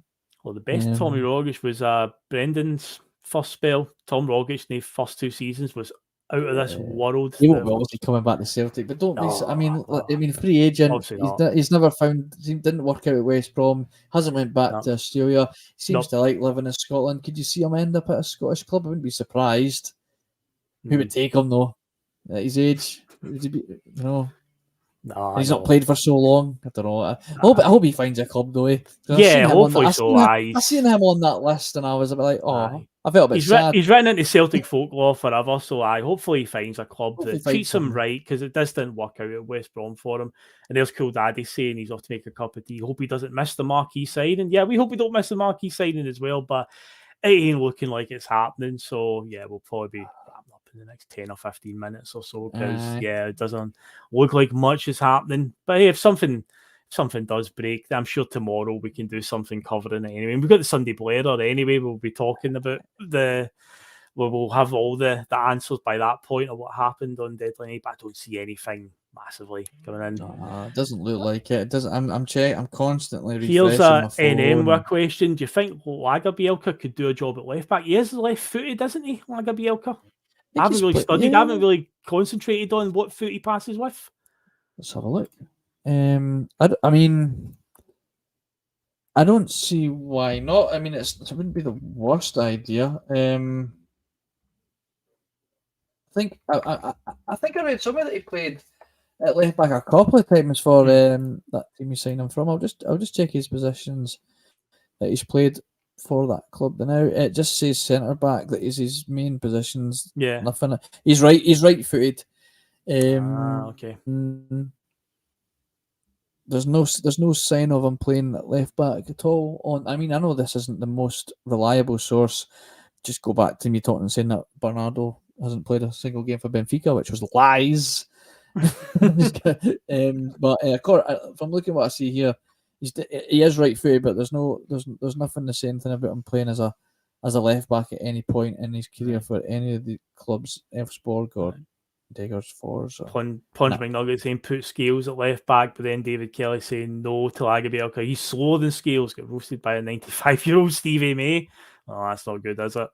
Well, the best Tommy Rogic was Brendan's first spell. Tom Rogic in the first 2 seasons was out of this world. He won't be obviously coming back to Celtic, but don't. No, I mean, free agent. obviously not. He's never found. He didn't work out at West Brom. Hasn't went back No. to Australia. He seems Nope. to like living in Scotland. Could you see him end up at a Scottish club? I wouldn't be surprised. Who would take him though? At his age, would he be? No, he's not played for so long. I don't know. I hope he finds a club though. Yeah, hopefully so. I seen him on that list, and I was a bit like, oh, I felt a bit sad. He's written into Celtic folklore forever, so hopefully he finds a club that treats him right, because it just didn't work out at West Brom for him. And there's Cool Daddy saying he's off to make a cup of tea. Hope he doesn't miss the marquee signing. Yeah, we hope we don't miss the marquee signing as well, but it ain't looking like it's happening. So yeah, we'll probably be wrapping up in the next 10 or 15 minutes or so, because it doesn't look like much is happening. But hey, if something does break, I'm sure tomorrow we can do something covering it anyway. And we've got the Sunday Blether anyway. We'll be talking about we'll have all the answers by that point of what happened on deadline, but I don't see anything massively coming in. It doesn't look like it. It doesn't. I'm constantly refreshing Here's my phone. NM with a question. Do you think Lagerbielke could do a job at left back? He is left-footed, isn't he, Lagerbielke? I haven't really studied. I haven't really concentrated on what foot he passes with. Let's have a look. I mean, I don't see why not. I mean, it wouldn't be the worst idea. I think I think I read somewhere that he played at left back a couple of times for that team he's signed him from. I'll just check his positions that he's played for that club. Now it just says centre back. That is his main positions. Yeah. Nothing. He's right footed. Okay. There's no sign of him playing at left back at all. I know this isn't the most reliable source. Just go back to me talking and saying that Bernardo hasn't played a single game for Benfica, which was lies. From looking at what I see here, he is right footed, but there's nothing to say anything about him playing as a left back at any point in his career for any of the clubs, Elfsborg or Daggers Fours. Plunge McNugget saying put Scales at left back, but then David Kelly saying no to Lagerbielke. He's slower than Scales. Got roasted by a 95-year-old Stevie May. Oh, that's not good, is it?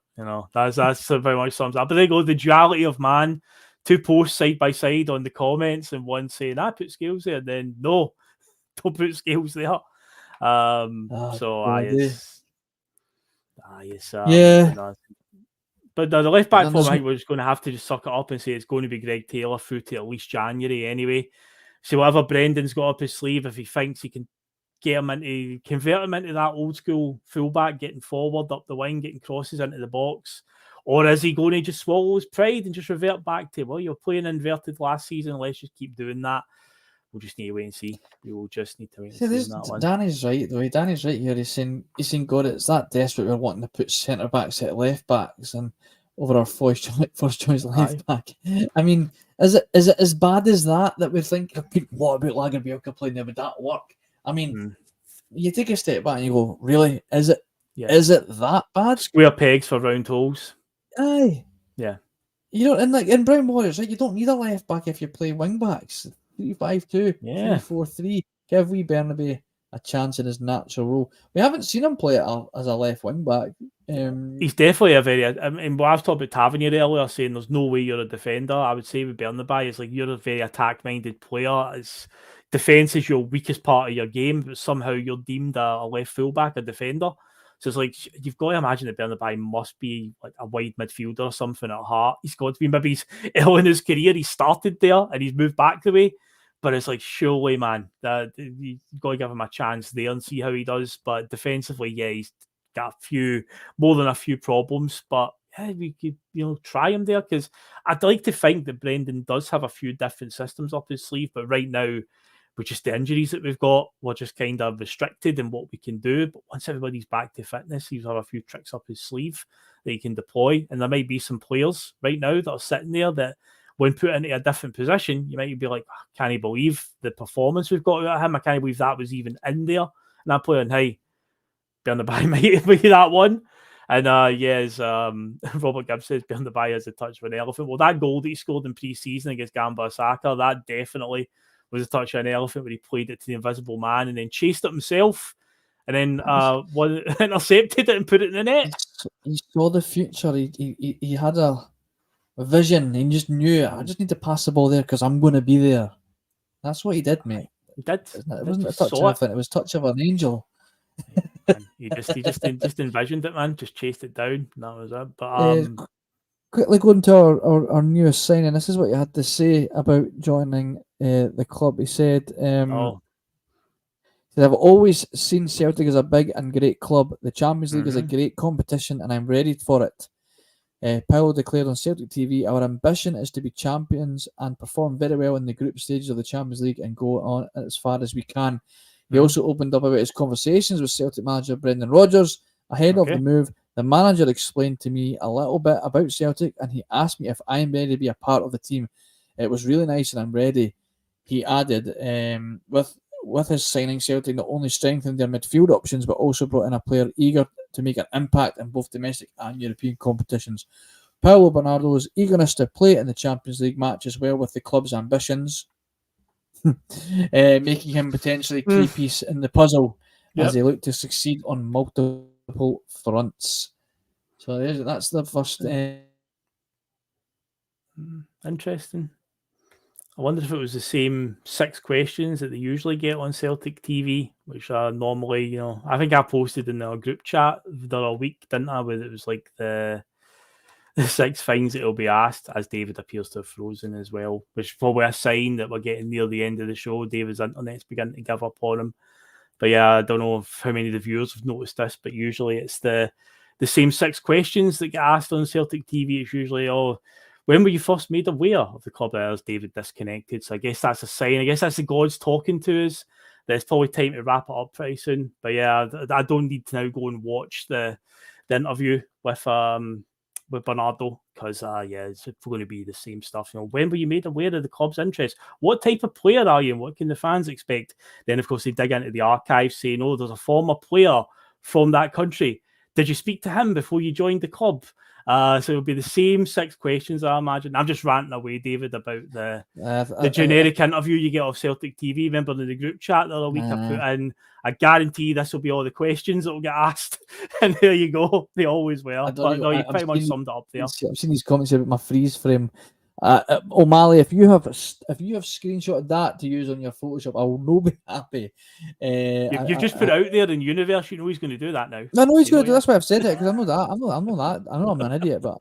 That's very much sums up. But there you go, the duality of man. Two posts side by side on the comments, and one saying I put Scales there, and then no, don't put Scales there. But the left back form, I think we're just going to have to just suck it up and say it's going to be Greg Taylor through to at least January anyway. So whatever Brendan's got up his sleeve, if he thinks he can convert him into that old school fullback, getting forward up the wing, getting crosses into the box, or is he going to just swallow his pride and just revert back to, well, you're playing inverted last season, let's just keep doing that. We'll just need to wait and see. We will just need to wait and see on that one. Danny's right, though. Danny's right here. He's saying, God, it's that desperate we're wanting to put centre backs at left backs and over our first choice left back. I mean, is it as bad as that we think, what about Lagerbielke playing there? Would that work? I mean, you take a step back and you go, really? Is it? Yeah. Is it that bad? Square pegs for round holes. Aye. Yeah. You know, and like in Brown Warriors, right? You don't need a left back if you play wing backs. 3-5-2, 3-4-3. Give wee Bernabei a chance in his natural role. We haven't seen him play as a left wing back. He's definitely a very. I mean, I was talking about Tavernier earlier, saying there's no way you're a defender. I would say with Bernabei, it's like you're a very attack-minded player. It's defense is your weakest part of your game, but somehow you're deemed a left fullback, a defender. So it's like you've got to imagine that Bernabei must be like a wide midfielder or something at heart. He's got to be. Maybe he's early in his career, he started there and he's moved back the way. But it's like, surely, man, you've got to give him a chance there and see how he does. But defensively, yeah, he's got more than a few problems. But yeah, we could, try him there, because I'd like to think that Brendan does have a few different systems up his sleeve. But right now, with just the injuries that we've got, we're just kind of restricted in what we can do. But once everybody's back to fitness, he's have a few tricks up his sleeve that he can deploy. And there might be some players right now that are sitting there that, when put into a different position, you might be like, oh, can't I believe the performance we've got out of him? I can't believe that was even in there. And I'm playing, hey, Bernabei might be that one. And yes, Robert Gibbs says Bernabei has a touch of an elephant. Well, that goal that he scored in pre-season against Gamba Osaka, that definitely was a touch of an elephant, when he played it to the invisible man and then chased it himself and then intercepted it and put it in the net. He saw the future. He had a vision. He just knew, I just need to pass the ball there because I'm going to be there. That's what he did, mate. He did. It wasn't a touch of anything. It was touch of an angel. He just envisioned it, man. Just chased it down. That was it. But quickly going to our newest signing. This is what you had to say about joining the club. He said, I've always seen Celtic as a big and great club. The Champions League is a great competition and I'm ready for it. Powell declared on Celtic TV, our ambition is to be champions and perform very well in the group stages of the Champions League and go on as far as we can. He also opened up about his conversations with Celtic manager Brendan Rodgers ahead of the move. The manager explained to me a little bit about Celtic and he asked me if I'm ready to be a part of the team. It was really nice and I'm ready. He added, with his signing, Celtic not only strengthened their midfield options but also brought in a player eager to make an impact in both domestic and European competitions. Paulo Bernardo's eagerness to play in the Champions League matches well with the club's ambitions, making him potentially a key piece in the puzzle as they look to succeed on multiple fronts. So that's the first. Interesting. I wonder if it was the same 6 questions that they usually get on Celtic TV, which are normally, I think I posted in our group chat the other week, didn't I? Where it was like the the 6 things that will be asked, as David appears to have frozen as well, which is probably a sign that we're getting near the end of the show. David's internet's beginning to give up on him. But yeah, I don't know how many of the viewers have noticed this, but usually it's the same 6 questions that get asked on Celtic TV. It's usually, when were you first made aware of the club? There's David disconnected. So I guess that's a sign. I guess that's the gods talking to us. That it's probably time to wrap it up pretty soon. But yeah, I don't need to now go and watch the interview with Bernardo, because it's going to be the same stuff. When were you made aware of the club's interest? What type of player are you, and what can the fans expect? Then, of course, they dig into the archives, saying, "Oh, there's a former player from that country. Did you speak to him before you joined the club?" So it'll be the same 6 questions, I imagine. I'm just ranting away, David, about the generic interview you get off Celtic TV. Remember in the group chat the other week, I put in, I guarantee this will be all the questions that will get asked. And there you go. They always were. But no, you pretty much summed it up there. I've seen these comments about my freeze frame. O'Malley, if you have screenshotted that to use on your Photoshop, I will not be happy. You've just put it out there in universe. You know he's going to do that now. I know he's going to do. That's why I've said it, because I know that. I know that. I know I'm an idiot, but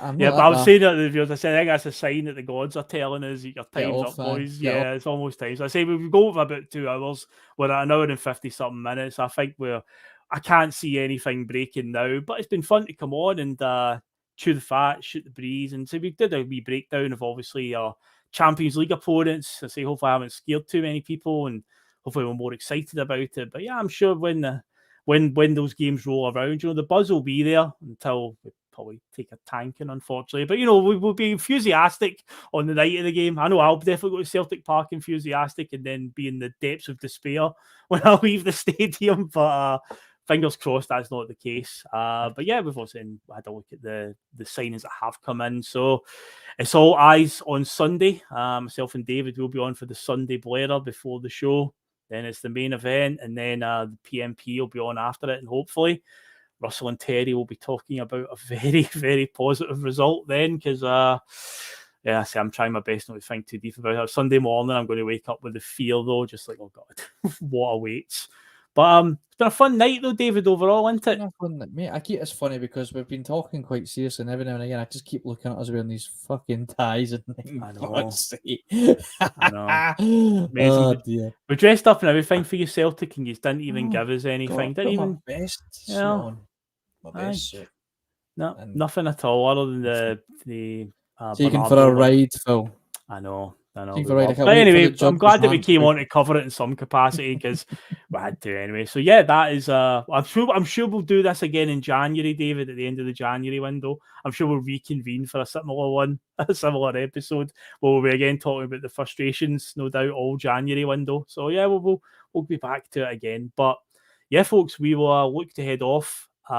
I'm not. But I was saying that to the viewers. I said I think that's a sign that the gods are telling us your time's up, boys. Yeah, it's almost time. So I say we go for about 2 hours. We're at an hour and 50 something minutes. I think I can't see anything breaking now, but it's been fun to come on and chew the fat, shoot the breeze, and so we did a wee breakdown of obviously our Champions League opponents. I say hopefully I haven't scared too many people, and hopefully we're more excited about it. But yeah, I'm sure when those games roll around, the buzz will be there until we probably take a tanking, unfortunately. But we will be enthusiastic on the night of the game. I know I'll definitely go to Celtic Park enthusiastic, and then be in the depths of despair when I leave the stadium. But fingers crossed that's not the case. But yeah, we've also had a look at the signings that have come in. So it's all eyes on Sunday. Myself and David will be on for the Sunday Blether before the show. Then it's the main event, and then the PMP will be on after it. And hopefully Russell and Terry will be talking about a very, very positive result then, because I'm trying my best not to think too deep about it. Sunday morning, I'm going to wake up with the fear, though, just like, oh God, what awaits. But it's been a fun night, though, David, overall, isn't it? Mate, it's funny because we've been talking quite seriously, and every now and again, I just keep looking at us wearing these fucking ties. And I know. I know. Oh, dear. We dressed up and everything for you, Celtic, and you didn't even give us anything. Didn't even my best suit on. My best suit. No, nothing at all other than the taken for a ride, Phil. I know. But anyway, I'm glad that we came on to cover it in some capacity, because we had to anyway. So yeah, that is. I'm sure we'll do this again in January, David, at the end of the January window. I'm sure we'll reconvene for a similar episode where we'll be again talking about the frustrations, no doubt, all January window. So yeah, we'll be back to it again. But yeah, folks, we will look to head off. We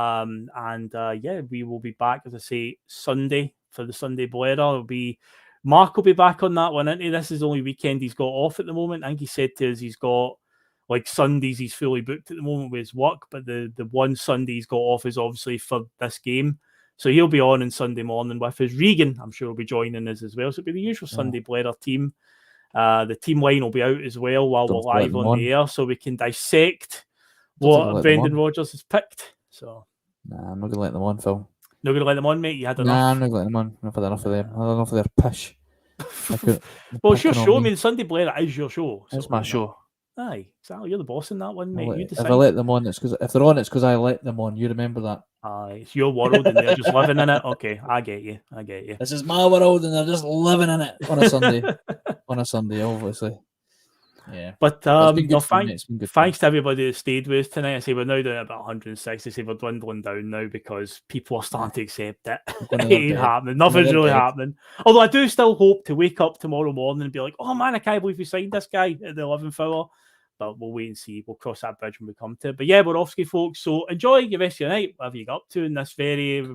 will be back, as I say, Sunday for the Sunday Blether. It'll be. Mark will be back on that one, isn't he? This is the only weekend he's got off at the moment. I think he said to us he's got, like, Sundays he's fully booked at the moment with his work, but the one Sunday he's got off is obviously for this game. So he'll be on Sunday morning with us. Regan, I'm sure, will be joining us as well. So it'll be the usual Sunday Blether team. The team line will be out as well while we're live on the air, so we can dissect what Brendan Rodgers has picked. So, nah, I'm not going to let them on, Phil. Not going to let them on, mate? You had enough? Nah, I'm not going to let them on. I've had enough of them. I've had enough of their pish. Well, it's your show. I mean, Sunday Blether is your show. It's my show. Aye, exactly. You're the boss in that one, mate. You decide. If I let them on, it's because if they're on, it's because I let them on. You remember that? Aye, it's your world and they're just living in it. Okay, I get you. This is my world and they're just living in it on a Sunday. On a Sunday, obviously. Yeah. But thanks to everybody that stayed with us tonight. I say we're now down at about 160. I say we're dwindling down now because people are starting to accept it. It ain't happening. Nothing's really happening. Although I do still hope to wake up tomorrow morning and be like, oh man, I can't believe we signed this guy at the 11th hour. But we'll wait and see. We'll cross that bridge when we come to it. But yeah, we're off ski, folks. So enjoy your rest of your night, whatever you got up to in this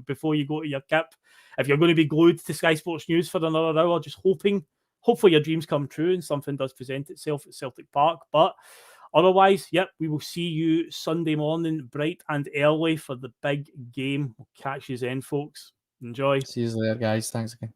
before you go to your kip. If you're going to be glued to Sky Sports News for another hour, just hopefully your dreams come true and something does present itself at Celtic Park. But otherwise, we will see you Sunday morning, bright and early for the big game. We'll catch you then, folks. Enjoy. See you later, guys. Thanks again.